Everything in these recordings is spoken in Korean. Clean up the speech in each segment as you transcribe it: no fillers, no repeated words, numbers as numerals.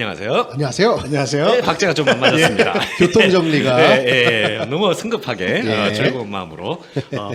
안녕하세요. 안녕하세요. 안녕하세요. 네, 박자가 좀 안 맞았습니다. 교통 정리가 네, 너무 성급하게 예. 즐거운 마음으로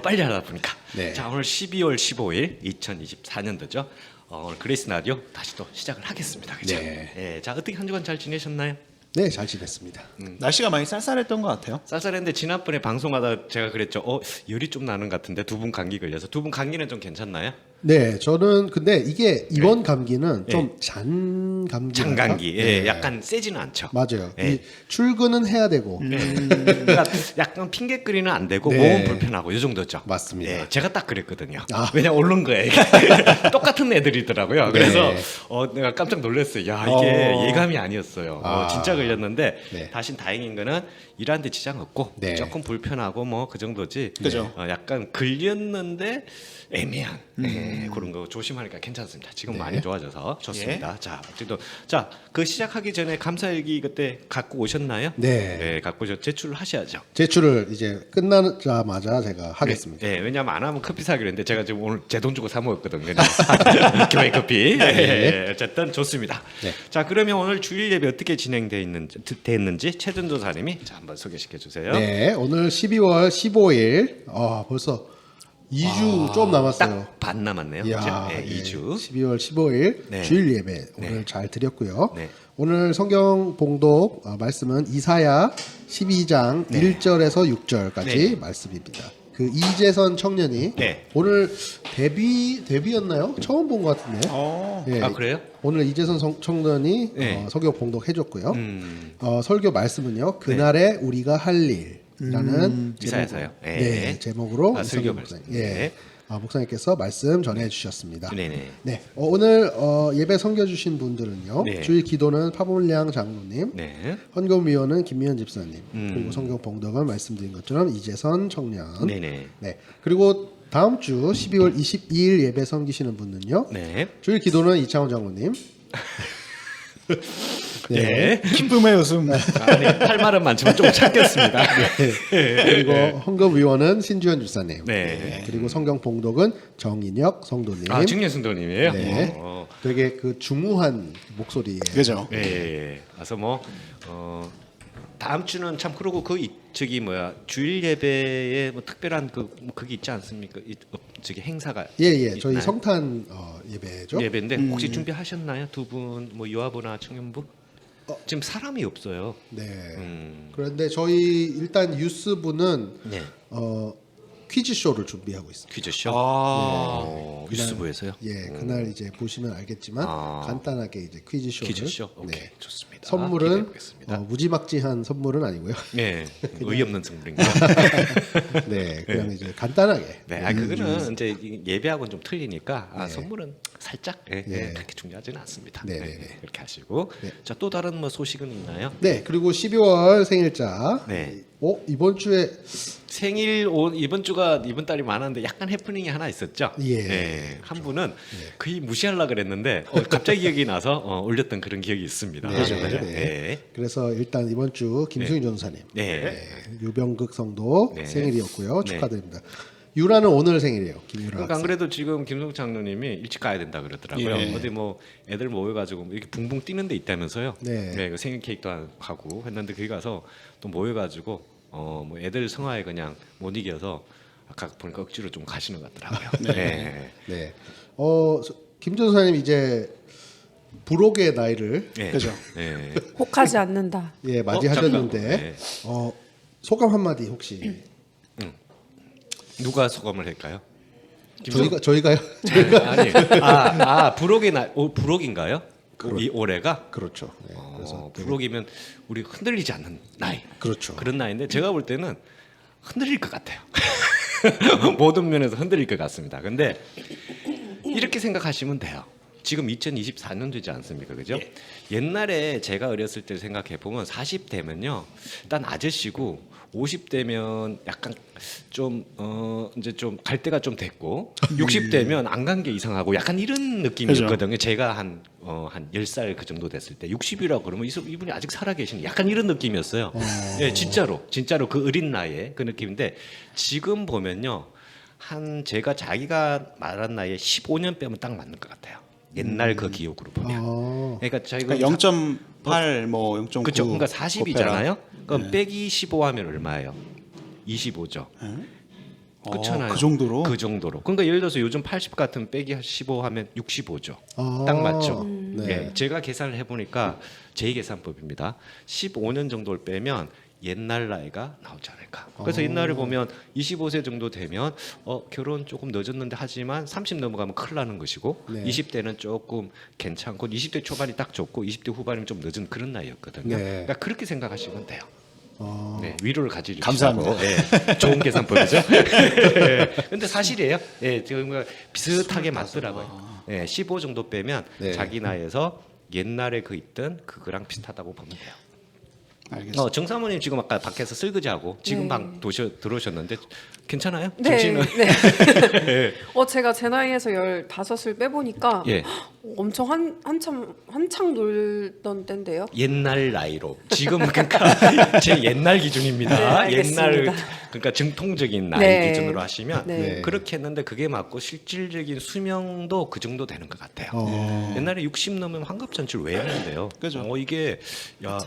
빨리 하다 보니까. 네. 자, 오늘 12월 15일 2024년도죠. 오늘 그레이스 라디오 다시 또 시작을 하겠습니다. 그죠? 네. 예, 자, 어떻게 한 주간 잘 지내셨나요? 네, 잘 지냈습니다. 날씨가 많이 쌀쌀했던 것 같아요. 쌀쌀했는데 지난번에 방송하다 제가 그랬죠. 열이 좀 나는 것 같은데 두 분 감기 걸려서 두 분 감기는 좀 괜찮나요? 네, 저는 근데 이게 이번 감기는 좀 잔 감기. 장감기. 예, 약간 세지는 않죠. 맞아요. 예. 이 출근은 해야 되고. 그러니까 약간 핑계거리는 안 되고 네. 몸은 불편하고 이 정도죠. 맞습니다. 예, 제가 딱 그랬거든요. 아. 왜냐 오른 거예요. 똑같은 애들이더라고요. 그래서 내가 깜짝 놀랐어요. 야 이게 예감이 아니었어요. 아. 진짜 걸렸는데 네. 다신 다행인 거는 일하는데 지장 없고 네. 조금 불편하고 뭐 그 정도지. 그죠. 약간 걸렸는데 애매한 그런 거 조심하니까 괜찮습니다. 지금 네. 많이 좋아져서 좋습니다. 자, 어쨌든 그 시작하기 전에 감사일기 그때 갖고 오셨나요? 네. 네, 갖고 오셔 제출을 하셔야죠. 제출을 이제 끝나자마자 제가 하겠습니다. 네, 왜냐하면 안 하면 커피 사기로 했는데 제가 지금 오늘 제 돈 주고 사 먹었거든요. 그냥 교회 커피. 네, 어쨌든 좋습니다. 네. 자, 그러면 오늘 주일 예배 어떻게 진행돼 있는지 최준도사님이 자 한번 소개시켜 주세요. 네, 오늘 12월 15일. 벌써 2주 좀 남았어요. 딱 반 남았네요. 이야, 그죠? 네, 예. 2주. 12월 15일 네. 주일 예배 오늘 네. 잘 드렸고요. 네. 오늘 성경 봉독 말씀은 이사야 12장 1절에서 6절까지 네. 말씀입니다. 그 이재선 청년이 네. 오늘 데뷔였나요? 처음 본 것 같은데. 예. 아, 그래요? 오늘 이재선 청년이 네. 성경 봉독 해줬고요. 설교 말씀은요. 그날에 우리가 할 일이라는 이사야서요. 네. 네, 제목으로 설교 이성균 말씀. 목사님, 예. 네. 목사님께서 말씀 전해 주셨습니다. 네네. 네, 오늘 예배 섬겨주신 분들은요. 네. 주일 기도는 파본량 장로님, 네. 헌금위원은 김미연 집사님, 그리고 성경 봉독은 말씀드린 것처럼 이재선 청년. 네네. 네, 그리고 다음 주 12월 22일 예배 섬기시는 분은요. 네. 주일 기도는 이창원 장로님. 네. 기쁨의 웃음. 아니, 할 말은 많지만 좀 찾겠습니다. 그리고 헌금위원은 신주현 주사님. 네. 그리고 성경 봉독은 정인혁 성도님. 아, 증년 승도님이에요? 네. 되게 그 중후한 목소리에. 그죠. 예. 와서 다음 주는 참 그러고 주일 예배에 뭐 특별한 그게 있지 않습니까? 저기 행사가 예. 저희 있나요? 성탄 예배죠. 예배인데 혹시 준비하셨나요? 두 분 뭐 유아부나 청년부? 지금 사람이 없어요. 네. 음. 그런데 저희 일단 유스부는 네. 퀴즈 쇼를 준비하고 있습니다. 퀴즈쇼. 뉴스부에서요? 예, 그날 이제 보시면 알겠지만 간단하게 이제 퀴즈 쇼를. 퀴즈쇼. 오케이, 좋습니다. 선물은 기대해보겠습니다. 무지막지한 선물은 아니고요. 네, 의없는 선물인가요? 네, 그냥 이제 간단하게. 네, 그거는 이제 예배하고는 좀 틀리니까 선물은 살짝 그렇게 중요하지는 않습니다. 네. 그렇게 하시고 자, 또 다른 뭐 소식은 있나요? 네, 그리고 12월 생일자. 네. 이번 주에 생일 이번 달이 많았는데 약간 해프닝이 하나 있었죠. 예. 네, 한 분은 거의 무시하려고 그랬는데 갑자기 기억이 나서 올렸던 그런 기억이 있습니다. 네, 네. 그래서 일단 이번 주 김승희 전사님, 유병극 성도 네. 생일이었고요. 네. 축하드립니다. 유라는 오늘 생일이에요. 김유라. 그러니까 안 학생. 그래도 지금 김성 장로님이 일찍 가야 된다 그러더라고요. 예. 어디 뭐 애들 모여가지고 이렇게 붕붕 뛰는 데 있다면서요. 네. 그 생일 케이크도 하고 했는데 거기 가서 또 모여가지고 뭐 애들 성화에 그냥 못 이겨서 아까 보니까 억지로 좀 가시는 것 같더라고요. 네. 네. 김 전사님 이제 부록의 나이를 네. 그죠. 네. 혹하지 않는다. 맞이하셨는데 잠깐. 네. 소감 한마디 혹시 누가 소감을 할까요? 저희가요? 아니, 부록의 부록인가요? 이 올해가? 그렇죠. 네. 그래서 부록이면 우리 흔들리지 않는 나이. 그렇죠. 그런 나이인데 제가 볼 때는 흔들릴 것 같아요. 모든 면에서 흔들릴 것 같습니다. 근데 이렇게 생각하시면 돼요. 지금 2024년 되지 않습니까? 그죠? 옛날에 제가 어렸을 때 생각해 보면 40대면요. 일단 아저씨고 50대면 약간 좀 이제 좀 갈 때가 좀 됐고 60대면 안 간 게 이상하고 약간 이런 느낌이었거든요. 제가 한 10살 그 정도 됐을 때 60이라고 그러면 이분이 아직 살아 계시는 약간 이런 느낌이었어요. 예, 진짜로 그 어린 나이에 그 느낌인데 지금 보면요. 제가 자기가 말한 나이에 15년 빼면 딱 맞는 것 같아요. 옛날 그 기억으로 보면. 그러니까 저희가 그러니까 0.8 뭐 0.9. 그렇죠. 그러니까 40이잖아요. 그럼 빼기 15 하면 얼마예요? 25죠. 그렇잖아요. 그 정도로? 그 정도로. 그러니까 예를 들어서 요즘 80 같은 빼기 15 하면 65죠. 아, 딱 맞죠. 네. 예, 제가 계산을 해보니까 제 계산법입니다. 15년 정도를 빼면 옛날 나이가 나오지 않을까. 그래서 옛날에 보면 25세 정도 되면 결혼 조금 늦었는데 하지만 30 넘어가면 큰일 나는 것이고 네. 20대는 조금 괜찮고 20대 초반이 딱 좋고 20대 후반이면 좀 늦은 그런 나이였거든요. 네. 그러니까 그렇게 생각하시면 돼요. 어, 네, 위로를 가지려고 감사합니다. 예, 좋은 계산법이죠. 예, 근데 사실이에요. 예, 지금 비슷하게 맞더라고요. 예, 15 정도 빼면 네. 자기 나이에서 옛날에 그 있던 그거랑 비슷하다고 보면 돼요. 알겠습니다. 정사모님 지금 아까 밖에서 설거지하고 지금 네. 방 들어오셨는데 괜찮아요? 네, 정신은? 네. 예. 제가 제 나이에서 15을 빼보니까 예. 엄청 한창 놀던 때인데요. 옛날 나이로 지금 그러니까 제 옛날 기준입니다. 네, 알겠습니다. 옛날 그러니까 정통적인 나이 네. 기준으로 하시면 네. 그렇게 했는데 그게 맞고 실질적인 수명도 그 정도 되는 것 같아요. 옛날에 60 넘으면 환갑잔치를 왜 했는데요? 그죠. 이게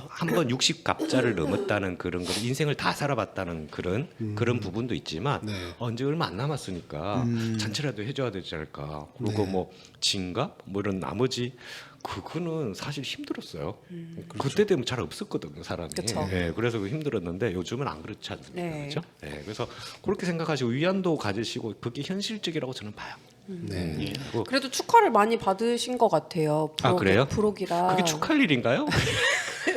한번 60 갑자를 넘었다는 그런 거 인생을 다 살아봤다는 그런 부분도 있지만 네. 언제 얼마 안 남았으니까 잔치라도 해줘야 되지 않을까. 그리고 네. 뭐 진갑 뭐 이런 나머지 그거는 사실 힘들었어요. 그때 되면 잘 없었거든요, 사람이. 그쵸. 예, 그래서 힘들었는데 요즘은 안 그렇지 않습니까? 네. 그렇죠? 예, 그래서 그렇게 생각하시고 위안도 가지시고 그게 현실적이라고 저는 봐요. 네. 예, 그리고 그래도 축하를 많이 받으신 것 같아요. 아, 그래요? 부록이라. 그게 축하할 일인가요?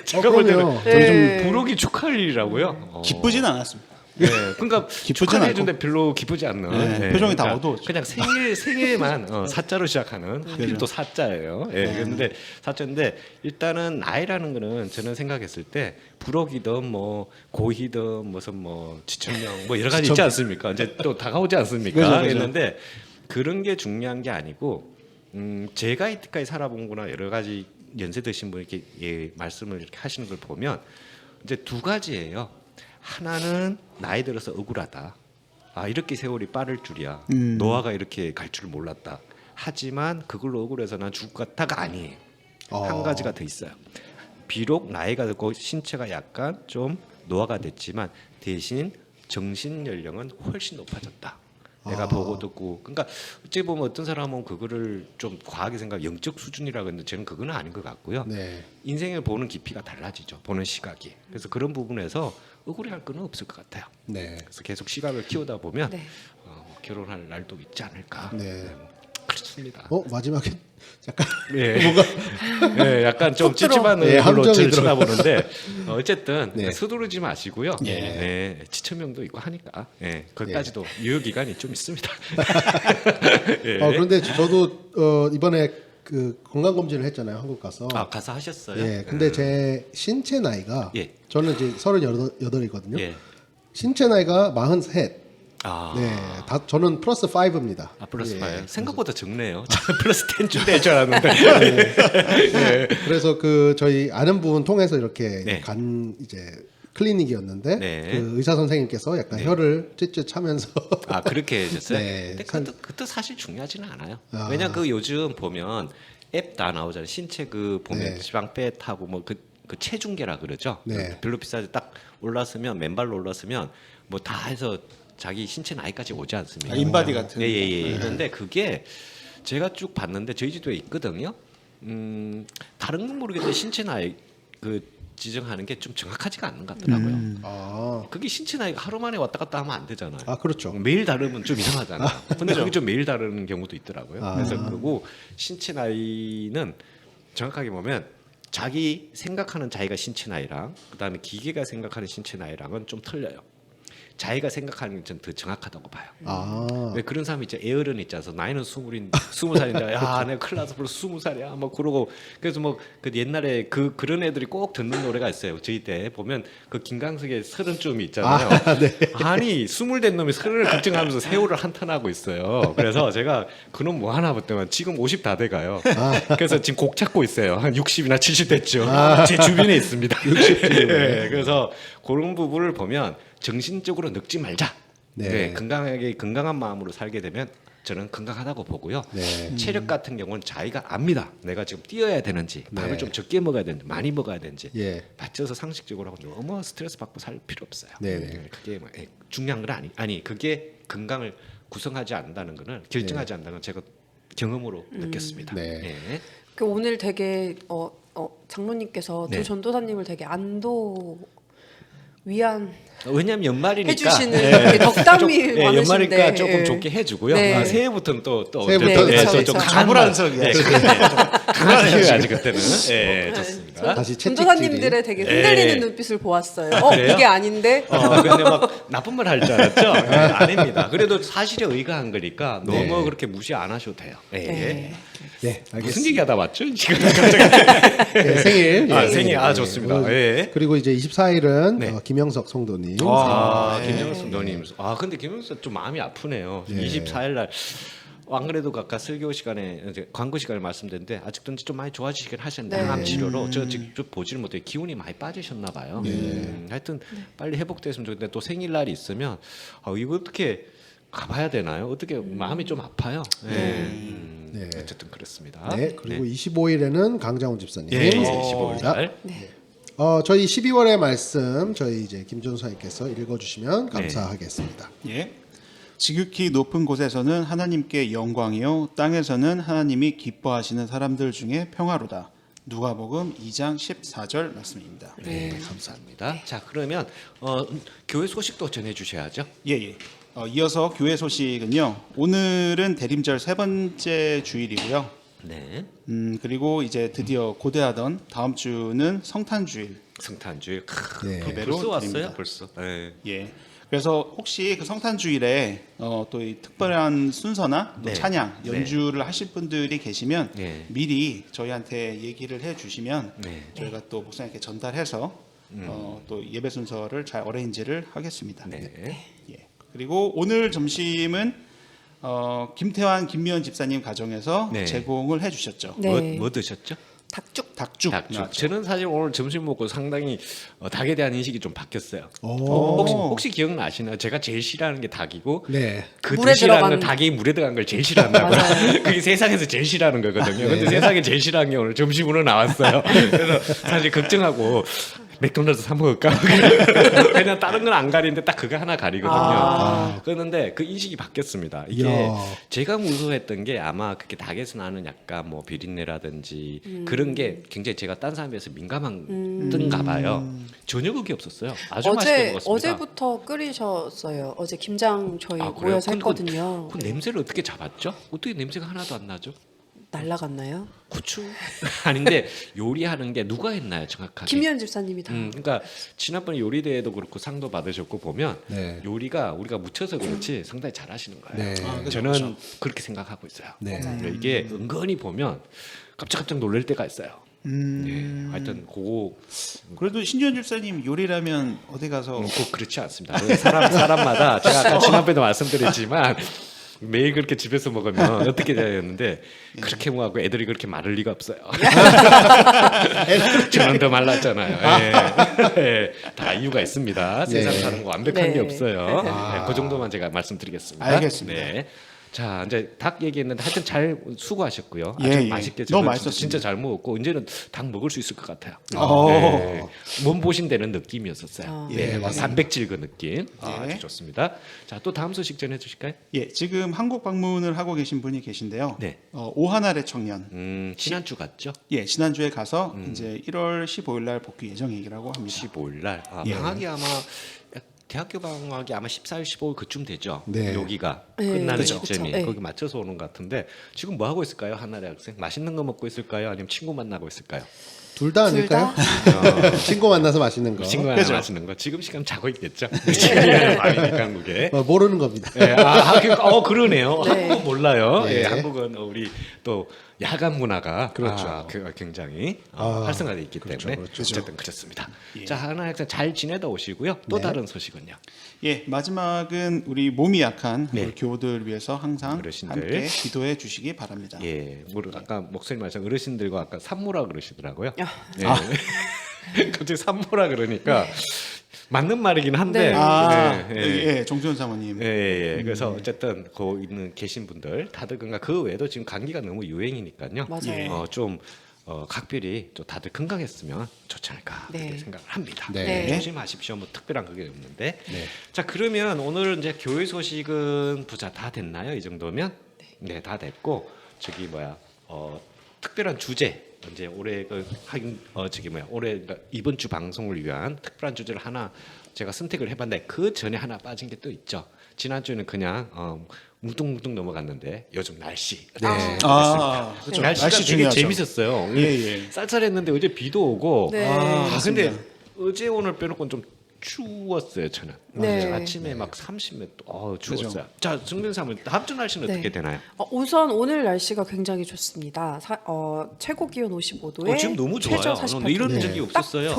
제가 그럼요. 볼 때는 네. 좀 부록이 축하할 일이라고요. 기쁘진 않았습니다. 네, 그러니까 기쁘진 축하해주는데 별로 기쁘지 않는 네, 표정이 다 어두웠죠. 그냥 생일만 사자로 시작하는 하필 또 사자예요. 예, 그런데 사자인데 일단은 나이라는 거는 저는 생각했을 때 부록이든 뭐 고희든 무슨 뭐 지천명 뭐 여러 가지 있지 않습니까? 이제 또 다가오지 않습니까? 그죠, 그죠. 했는데 그런 게 중요한 게 아니고 제가 이때까지 살아본 거나 여러 가지 연세 드신 분이 이렇게 말씀을 이렇게 하시는 걸 보면 이제 두 가지예요. 하나는 나이 들어서 억울하다. 아 이렇게 세월이 빠를 줄이야. 노화가 이렇게 갈 줄 몰랐다. 하지만 그걸로 억울해서 난 죽을 것 같다가 아니에요. 한 가지가 더 있어요. 비록 나이가 들고 신체가 약간 좀 노화가 됐지만 대신 정신 연령은 훨씬 높아졌다. 내가 보고 듣고 그러니까 어찌 보면 어떤 사람은 그거를 좀 과하게 생각 영적 수준이라고 했는데 저는 그거는 아닌 것 같고요. 네. 인생을 보는 깊이가 달라지죠. 보는 시각이. 그래서 그런 부분에서 억울해할 건 없을 것 같아요. 네. 그래서 계속 시각을 키우다 보면 네. 결혼할 날도 있지 않을까. 네. 그렇습니다. 마지막에 약간 예. 예, 약간 좀 찝찝한 네, 얼굴로 함정이 저를 들어. 쳐다보는데 어쨌든 네. 서두르지 마시고요. 예. 네, 지천명도 있고 하니까 거기까지도 유효 기간이 좀 있습니다. 예. 그런데 저도 이번에 그 건강 검진을 했잖아요, 한국 가서. 가서 하셨어요? 예. 근데 제 신체 나이가 예. 저는 이제 38이거든요. 예. 신체 나이가 43. 아. 네. 저는 플러스 5입니다. 플러스 예. 5. 생각보다 적네요. 저는 플러스 10쯤 될 줄 알았는데. 그래서 그 저희 아는 분 통해서 이렇게 네. 간 이제 클리닉이었는데 네. 그 의사 선생님께서 약간 혀를 쯧쯧 차면서 그렇게 해줬어요? 네. 근데 그것도 사실 중요하지는 않아요. 아. 왜냐 그 요즘 보면 앱 다 나오잖아요. 신체 그 보면 네. 지방 뺐하고 뭐 그 체중계라 그러죠. 네. 별로 비싸지 딱 올랐으면 맨발로 올랐으면 뭐 다 해서 자기 신체 나이까지 오지 않습니까? 인바디 같은. 예예예. 그런데 그게 제가 쭉 봤는데 저희 집도에 있거든요. 다른 건 모르겠는데 신체 나이 그 지정하는 게 좀 정확하지가 않는 것 같더라고요. 아, 그게 신체 나이가 하루 만에 왔다 갔다 하면 안 되잖아요. 그렇죠. 매일 다르면 좀 이상하잖아요. 근데 그게 좀 매일 다른 경우도 있더라고요. 아. 그래서 그리고 신체 나이는 정확하게 보면 자기 생각하는 자기가 신체 나이랑 그다음에 기계가 생각하는 신체 나이랑은 좀 틀려요. 자기가 생각하는 게 전 더 정확하다고 봐요. 아, 왜 그런 사람이 있죠. 에어런 있잖아서 나이는 20살인데 야 내가 큰일 나서 벌써 20살이야 뭐 그러고 그래서 뭐 그 옛날에 그런 애들이 꼭 듣는 노래가 있어요. 저희 때 보면 그 김광석의 30쯤이 있잖아요. 아니 20된 놈이 30을 걱정하면서 세월을 한탄하고 있어요. 그래서 제가 그놈 뭐 하나 봤더니 지금 50 다 돼가요. 그래서 지금 곡 찾고 있어요. 한 60이나 70 됐죠. 제 주변에 있습니다. 60 그래서 그런 부분을 보면 정신적으로 늙지 말자. 네, 건강한 마음으로 살게 되면 저는 건강하다고 보고요. 네. 체력 같은 경우는 자기가 압니다. 내가 지금 뛰어야 되는지, 밥을 좀 적게 먹어야 되는지, 많이 먹어야 되는지 예. 맞춰서 상식적으로 하고 너무 스트레스 받고 살 필요 없어요. 네네. 그게 뭐, 중요한 건 아니 그게 건강을 구성하지 않는다는 거는 결정하지 않는다는 건 제가 경험으로 느꼈습니다. 네. 예. 그 오늘 되게 장로님께서 네. 두 전도사님을 되게 안도 위안 왜냐하면 연말이니까 해주시는 이렇게 덕담이 예, 많으신데 연말이니까 조금 예. 좋게 해주고요. 네. 새해부터는 또 새해부터 네, 그쵸, 좀 그쵸. 가불안석이야. 강하게 키워야지 그때는. 예, 좋습니다. 다시 채찍질이. 전도사님들의 되게 흔들리는 눈빛을 보았어요. 그래요? 이게 아닌데 근데 막 나쁜 말 할 줄 알았죠? 네, 아닙니다. 그래도 사실에 의거한 거니까 너무 네. 그렇게 무시 안 하셔도 돼요. 예. 네. 네, 무슨 알겠습니다. 얘기하다 왔죠? 지금 네, 생일. 아, 예. 생일. 아, 예. 좋습니다. 예. 그리고 이제 24일은 네. 김영석 성도님. 김영수 너님. 근데 김영수 좀 마음이 아프네요. 네. 24일 날. 안 그래도 아까 설교 시간에 이제 광고 시간에 말씀드렸는데 아직도 좀 많이 좋아지시긴 하셨는데 네. 항암 치료로 저 직접 보지를 못해요. 기운이 많이 빠지셨나 봐요. 하여튼 빨리 회복됐으면 좋겠는데 또 생일날이 있으면 이거 어떻게 가봐야 되나요? 어떻게 마음이 좀 아파요. 네. 어쨌든 그렇습니다. 네, 그리고 25일에는 강장훈 집사님. 예, 이제 25일 날. 저희 12월의 말씀 저희 이제 김전사님께서 읽어주시면 감사하겠습니다. 예. 지극히 높은 곳에서는 하나님께 영광이요 땅에서는 하나님이 기뻐하시는 사람들 중에 평화로다. 누가복음 2장 14절 말씀입니다. 네, 감사합니다. 자, 그러면 교회 소식도 전해 주셔야죠. 예. 이어서 교회 소식은요. 오늘은 대림절 세 번째 주일이고요. 네. 그리고 이제 드디어 고대하던 다음 주는 성탄주일. 성탄주일. 네. 예배로 벌써 왔어요? 드립니다. 벌써. 네. 예. 그래서 혹시 그 성탄주일에 또 이 특별한 순서나 또 네. 찬양, 연주를 하실 분들이 계시면 네. 미리 저희한테 얘기를 해주시면 네. 저희가 또 목사님께 전달해서 또 예배 순서를 잘 어레인지를 하겠습니다. 네. 예. 그리고 오늘 점심은 김태환, 김미연 집사님 가정에서 네. 제공을 해주셨죠. 네. 뭐 드셨죠? 닭죽 닭죽. 닭죽. 나왔죠. 저는 사실 오늘 점심 먹고 상당히 닭에 대한 인식이 좀 바뀌었어요. 오. 혹시 기억나시나요? 제가 제일 싫어하는 게 닭이고 네. 그 물에 드시라는 건 들어간- 닭이 물에 들어간 걸 제일 싫어한다고요. 그게 세상에서 제일 싫어하는 거거든요. 근데 세상에 제일 싫어하는 게 오늘 점심으로 나왔어요. 그래서 사실 걱정하고 맥도날드 사 먹을까? 그냥 다른 건 안 가리는데 딱 그거 하나 가리거든요. 그런데 그 인식이 바뀌었습니다. 이게 이야. 제가 무서워했던 게 아마 그게 닭에서 나는 약간 뭐 비린내라든지 그런 게 굉장히 제가 딴 사람에 비해서 민감한가 봐요. 전혀 그게 없었어요. 아주 맛있게 먹었습니다. 어제부터 끓이셨어요. 어제 김장 저희 아, 그래요? 모여서 근데 했거든요. 그 냄새를 어떻게 잡았죠? 어떻게 냄새가 하나도 안 나죠? 날라갔나요? 고추 아닌데 요리하는 게 누가 했나요 정확하게? 김미연 집사님이 다. 그러니까 지난번에 요리 대회도 그렇고 상도 받으셨고 보면 네. 요리가 우리가 묻혀서 그렇지 상당히 잘하시는 거예요. 네. 그죠, 저는 그죠. 그렇게 생각하고 있어요. 네. 이게 은근히 보면 깜짝깜짝 놀랄 때가 있어요. 예, 하여튼 그거 그래도 신지현 집사님 요리라면 어디 가서 꼭 그렇지 않습니다. 사람마다 제가 아까 지난번에도 말씀드렸지만 매일 그렇게 집에서 먹으면 어떻게 되었는데 그렇게 뭐하고 애들이 그렇게 마를 리가 없어요. 저는 더 말랐잖아요. 예. 다 이유가 있습니다. 세상 사는 거 완벽한 네. 게 없어요. 네, 그 정도만 제가 말씀드리겠습니다. 알겠습니다. 네. 자 이제 닭 얘기했는데 하여튼 잘 수고하셨고요. 아주 예, 예. 맛있게 너무 저는 맛있었습니다. 진짜 잘 먹었고 이제는 닭 먹을 수 있을 것 같아요. 오. 네. 몸 보신다는 느낌이었었어요. 아. 네, 예, 단백질 그 느낌. 아주 네. 좋습니다. 자 또 다음 소식 전해 주실까요? 예, 지금 한국 방문을 하고 계신 분이 계신데요. 네. 오하나의 청년. 지난주 갔죠? 예, 지난주에 가서 이제 1월 15일 날 복귀 예정이라고 합니다. 15일 날. 예. 방학이 아마 대학교 방학이 아마 14일, 15일 그쯤 되죠. 네. 여기가 네, 끝나는 그죠. 시점이 그쵸. 네. 거기 맞춰서 오는 것 같은데 지금 뭐 하고 있을까요? 한나래 학생 맛있는 거 먹고 있을까요? 아니면 친구 만나고 있을까요? 둘 다 둘 아닐까요? 친구 만나서 맛있는 거. 친구 그죠. 만나 맛있는 거. 지금 시간 자고 있겠죠. 지금 밤이니까 한국에. 모르는 겁니다. 예, 그러네요. 네. 한국은 몰라요. 네. 예, 한국은 우리 또 야간 문화가 그렇죠. 굉장히 아, 활성화되어 있기 그렇죠, 때문에 그렇죠. 어쨌든 그렇습니다. 예. 자, 하나 학생 잘 지내다 오시고요. 또 네. 다른 소식은요. 예, 마지막은 우리 몸이 약한 네. 우리 교우들 위해서 항상 어르신들. 함께 기도해 주시기 바랍니다. 예, 아까 목소리 말씀 어르신들과 아까 산모라 그러시더라고요. 아. 예. 갑자기 산모라 그러니까 맞는 말이긴 한데. 네. 예, 정수현 사모님. 그래서 어쨌든 거 있는 계신 분들 다들 건강. 그 외에도 지금 감기가 너무 유행이니까요. 맞아요. 좀 각별히 좀 다들 건강했으면 좋지 않을까 네. 그렇게 생각을 합니다. 네. 조심하십시오. 뭐 특별한 그게 없는데. 네. 자 그러면 오늘 이제 교회 소식은 부자 다 됐나요? 이 정도면? 네, 다 됐고 저기 특별한 주제 이제 올해 올해 이번 주 방송을 위한 특별한 주제를 하나 제가 선택을 해봤는데 그 전에 하나 빠진 게 또 있죠. 지난 주는 그냥 뭉뚱뭉뚱 넘어갔는데 요즘 날씨. 네. 그렇죠. 날씨가 날씨 되게 중요하죠. 재밌었어요. 예. 쌀쌀했는데 어제 비도 오고. 네. 근데 맞습니다. 어제 오늘 빼놓고는 좀 추웠어요. 저는. 네. 아침에 막 30몇 추웠어요. 자, 정민 사모님 다음 주 날씨는 네. 어떻게 되나요? 우선 오늘 날씨가 굉장히 좋습니다. 최고 기온 55도에 지금 너무 좋아요. 최저 48도. 이런 네. 적이 딱 없었어요.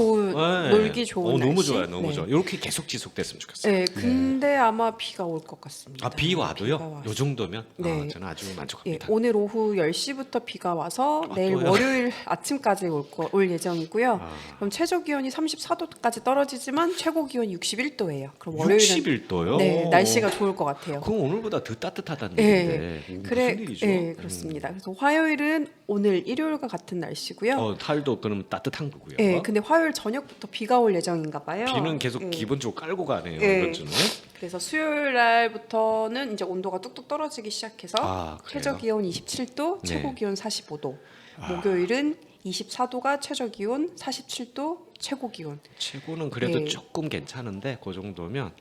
놀기 좋은 너무 날씨. 좋아요, 너무 네. 좋아. 이렇게 계속 지속됐으면 좋겠어요. 네, 근데 아마 비가 올 것 같습니다. 비 비가 와도요? 와서. 요 정도면 네. 저는 아주 예, 만족합니다. 오늘 오후 10시부터 비가 와서 내일 또요? 월요일 아침까지 올 예정이고요. 아. 그럼 최저 기온이 34도까지 떨어지지만 최고 기온이 61도예요. 그럼 월요일은 61도요? 네, 날씨가 좋을 것 같아요. 그럼 오늘보다 더 따뜻하다는 예, 얘기인데 무슨 일이죠? 그렇습니다. 그래서 화요일은 오늘 일요일과 같은 날씨고요. 탈도 그럼 따뜻한 거고요. 예, 근데 화요일 저녁부터 비가 올 예정인가 봐요. 비는 계속 예. 기본적으로 깔고 가네요. 예. 이번 주는. 그래서 수요일 날부터는 이제 온도가 뚝뚝 떨어지기 시작해서 그래요? 최저 기온 27도, 네. 최고 기온 45도. 목요일은 24도가 최저 기온, 47도 최고 기온. 최고는 그래도 네. 조금 괜찮은데 그 정도면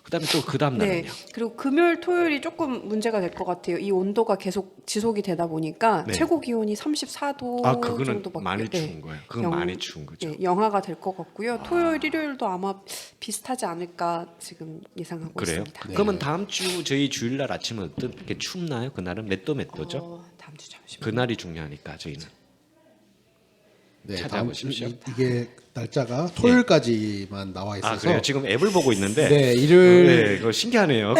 그다음에 또 그 다음 날은요. 네. 그리고 금요일, 토요일이 조금 문제가 될 것 같아요. 이 온도가 계속 지속이 되다 보니까 네. 최고 기온이 34도 그거는 정도밖에 많이 네. 추운 거예요. 그건 많이 추운 거죠. 네, 영하가 될 것 같고요. 토요일, 일요일도 아마 비슷하지 않을까 지금 예상하고 그래요? 있습니다. 그러면 다음 주 저희 주일날 아침은 어떻게 춥나요? 그날은 몇 도죠? 다음 주 잠시만요. 그날이 중요하니까 저희는. 네, 찾아보십시오. 이게 날짜가 토요일까지만 나와 있어서 그래요? 지금 앱을 보고 있는데. 네, 일요일 네, 그거 신기하네요.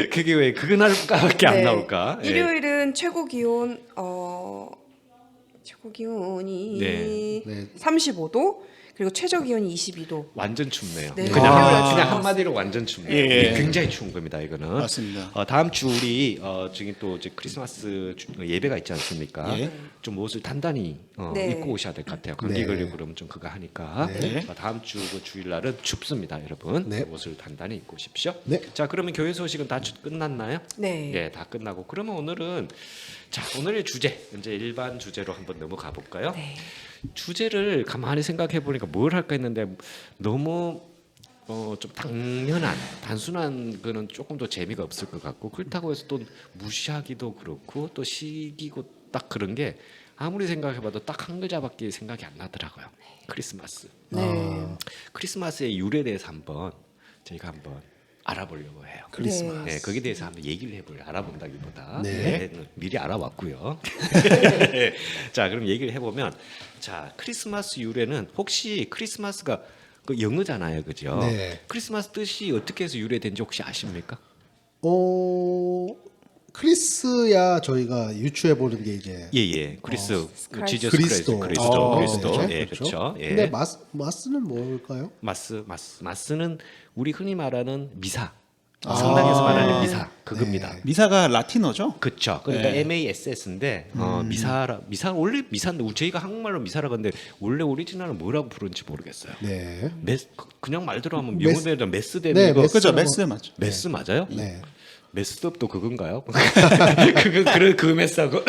그게 왜 그날밖에 안 네, 나올까? 예. 일요일은 최고 기온 최고 기온이 네. 35도 그리고 최저 기온이 22도. 완전 춥네요. 네. 그냥 한마디로 완전 춥네요. 예. 굉장히 추운 겁니다. 이거는. 맞습니다. 다음 주 우리 지금 또 이제 크리스마스 예배가 있지 않습니까? 예. 좀 옷을 단단히 네. 입고 오셔야 될 것 같아요. 감기 네. 걸리고 그러면 좀 그거 하니까. 네. 다음 주 그 주일날은 춥습니다, 여러분. 네. 옷을 단단히 입고 오십시오. 네. 자, 그러면 교회 소식은 다 끝났나요? 네. 예, 다 끝나고 그러면 오늘은 오늘의 주제 이제 일반 주제로 한번 넘어가 볼까요? 네. 주제를 가만히 생각해 보니까 뭘 할까 했는데 너무 좀 단순한 거는 조금 더 재미가 없을 것 같고 그렇다고 해서 또 무시하기도 그렇고 또 시기고 딱 그런 게 아무리 생각해봐도 딱 한 글자밖에 생각이 안 나더라고요. 크리스마스. 네. 크리스마스의 유래에 대해서 저희가 한번 알아보려고 해요. 크리스마스. 네, 거기에 대해서 한번 얘기를 해볼래요. 알아본다기보다 네. 미리 알아왔고요. 자, 그럼 얘기를 해보면 크리스마스 유래는 혹시 크리스마스가 그 영어잖아요, 그죠? 네. 크리스마스 뜻이 어떻게 해서 유래된지 혹시 아십니까? 크리스야 저희가 유추해 보는 게 이제 예. 지저스 그리스도. 그리스도. 네, 예, 그렇죠. 예. 근데 마스는 뭘까요? 마스는 우리 흔히 말하는 미사. 성당에서 말하는 미사 그겁니다. 미사가 라틴어죠? 그렇죠. 그러니까 네. MASS인데 미사 원래 미사인데 저희가 한국말로 미사라고 하는데 원래 오리지널은 뭐라고 부르는지 모르겠어요. 네. 그냥 말대로 하면 메스- 영어대로 메스 되는 네, 거 메스. 그죠? 메스 맞죠? 메스 맞아요? 네. 메스업도 그건가요? 그 메스하고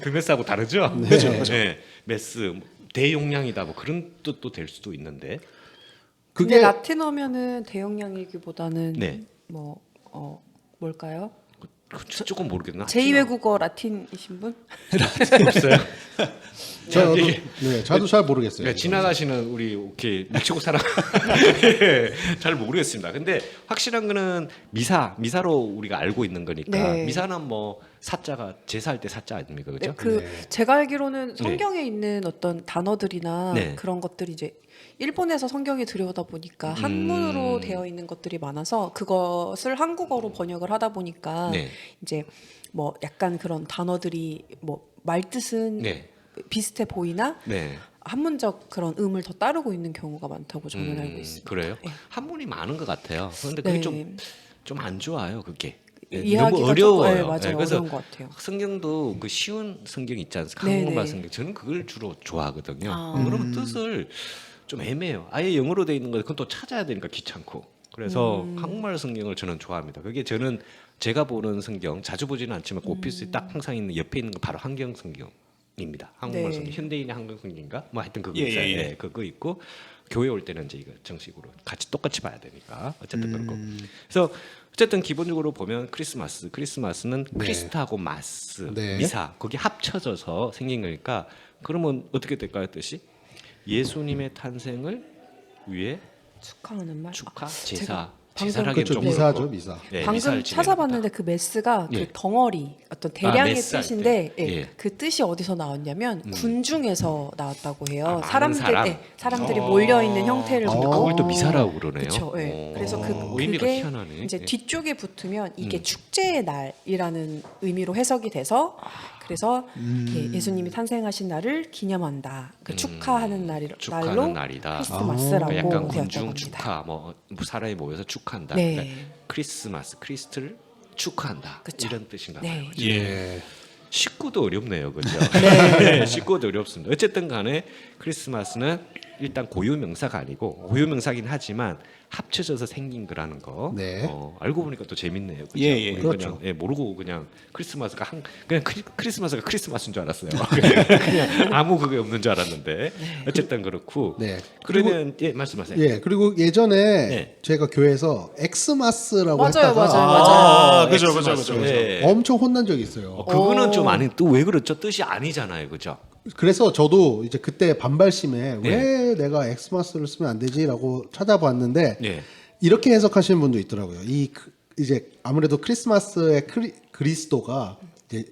그 메스하고 다르죠? 그죠, 네. 메스 대용량이다 뭐 그런 뜻도 될 수도 있는데 근데 그게 라틴어면은 대용량이기보다는 네. 뭘까요? 조금 모르겠나? 제2외국어 라틴이신 분? 없어요. 저도 잘 모르겠어요. 그러니까 지나가시는 우리 멕시코 사람 잘 모르겠습니다. 근데 확실한 거는 미사로 우리가 알고 있는 거니까 네. 미사는 뭐 사자가 제사할 때 사자 아닙니까, 그죠? 네, 네. 제가 알기로는 성경에 있는 어떤 단어들이나 네. 그런 것들이 이제 일본에서 성경이 들여오다 보니까 한문으로 되어 있는 것들이 많아서 그것을 한국어로 번역을 하다 보니까 네. 이제 뭐 약간 그런 단어들이 뭐 말뜻은 네. 비슷해 보이나 네. 한문적 그런 음을 더 따르고 있는 경우가 많다고 저는 알고 있습니다. 그래요? 네. 한문이 많은 것 같아요. 그런데 그게 네. 좀 안 좋아요. 그게 이해하기가 너무 어려워요. 조금, 맞아요. 그래서 어려운 것 같아요. 성경도 그 쉬운 성경 있지 않습니까? 네네. 한국말 성경 저는 그걸 주로 좋아하거든요. 아. 그러면 뜻을 좀 애매해요. 아예 영어로 돼 있는 거 그건 또 찾아야 되니까 귀찮고. 그래서 한국말 성경을 저는 좋아합니다. 그게 저는 제가 보는 성경 자주 보지는 않지만 그 오피스에 딱 항상 있는 옆에 있는 거 바로 한경 성경입니다. 한국말 네. 성경, 현대인의 한경 성경인가? 뭐 하여튼 그거 예, 있어요. 예, 예. 예, 그거 있고 교회 올 때는 이제 이거 정식으로 같이 똑같이 봐야 되니까 어쨌든 그렇고. 그래서 어쨌든 기본적으로 보면 크리스마스는 네. 크리스트하고 마스, 네. 미사 거기 합쳐져서 생긴 거니까 그러면 어떻게 될까요 뜻이? 예수님의 탄생을 위해 축하하는 말. 축하, 아, 제사, 제가 제사라기 그렇죠. 좀 미사죠, 그렇고. 미사. 네, 방금 미사를 찾아봤는데 그 메스가 예. 그 덩어리 어떤 대량의 메스 할 뜻인데 때. 예, 예. 그 뜻이 어디서 나왔냐면 군중에서 나왔다고 해요. 아, 많은 사람? 사람들이 몰려 있는 형태를 근데 보고 그걸 또 미사라고 그러네요. 그렇죠. 예. 오. 그래서 의미가 그게 희한하네. 이제 예. 뒤쪽에 붙으면 이게 축제의 날이라는 의미로 해석이 돼서 그래서 이렇게 예수님이 탄생하신 날을 기념한다. 그 축하하는 날로 축하하는 날이다. 크리스마스라고 그러니까 약간 되었다고 군중 합니다. 축하, 뭐 사람이 모여서 축하한다. 네. 그러니까 크리스를 축하한다. 그쵸. 이런 뜻인가 네. 봐요. 예. 식구도 어렵네요, 그죠? 네. 네, 식구도 어렵습니다. 어쨌든 간에 크리스마스는 일단 고유 명사가 아니고 고유 명사긴 하지만 합쳐져서 생긴 거라는 거. 네. 알고 보니까 또 재밌네요. 그죠? 예, 예. 우리 그렇죠. 그냥 모르고 그냥 크리스마스가 그냥 크리스마스가 크리스마스인 줄 알았어요. 그냥 아무 그게 없는 줄 알았는데 어쨌든 그렇고. 네. 그러면 예 말씀하세요. 예, 그리고 예전에 네. 제가 교회에서 엑스마스라고 맞아요, 했다가 아, 그죠, 엑스마스. 그죠. 예. 엄청 혼난 적이 있어요. 그거는 오. 좀 아니 또 왜 그렇죠? 뜻이 아니잖아요, 그죠? 그래서 저도 이제 그때 반발심에 네. 왜 내가 엑스마스를 쓰면 안 되지라고 찾아봤는데 예. 이렇게 해석하시는 분도 있더라고요. 이제 아무래도 크리스마스의 그리스도가 이제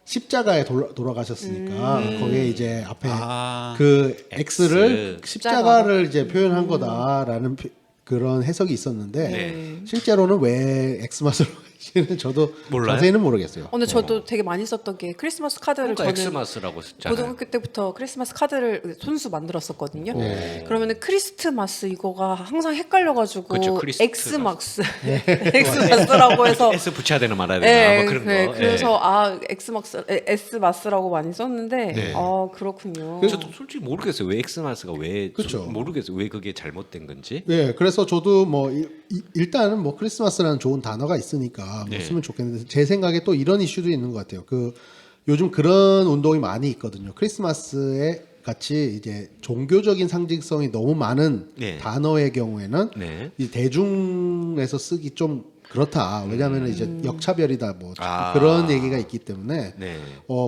십자가에 돌아가셨으니까 거기에 이제 앞에 아. 그 X를 X. 십자가를 이제 표현한 거다라는 그런 해석이 있었는데 네. 실제로는 왜 엑스마스로 하시는 저도 몰라요? 자세히는 모르겠어요. 근데 저도 되게 많이 썼던 게 크리스마스 카드를 그러니까 저는 엑스마스라고 썼잖아요. 고등학교 때부터 크리스마스 카드를 손수 만들었었거든요. 그러면은 크리스트마스 이거가 항상 헷갈려가지고 그렇죠, 크리스트마스. 엑스막스, 엑스마스라고 해서 S 붙여야 되나 말아야 되나 뭐 그런 거. 그래서 엑스막스, S마스라고 많이 썼는데 네. 그렇군요. 저도 솔직히 모르겠어요. 왜 엑스마스가 왜 그쵸. 모르겠어요. 왜 그게 잘못된 건지. 네, 그래서 저도 뭐 일단은 뭐 크리스마스라는 좋은 단어가 있으니까 뭐 네. 쓰면 좋겠는데 제 생각에 또 이런 이슈도 있는 것 같아요. 그 요즘 그런 운동이 많이 있거든요. 크리스마스에 같이 이제 종교적인 상징성이 너무 많은 네. 단어의 경우에는 네. 이 대중에서 쓰기 좀 그렇다. 왜냐하면 이제 역차별이다 뭐 아. 그런 얘기가 있기 때문에 네.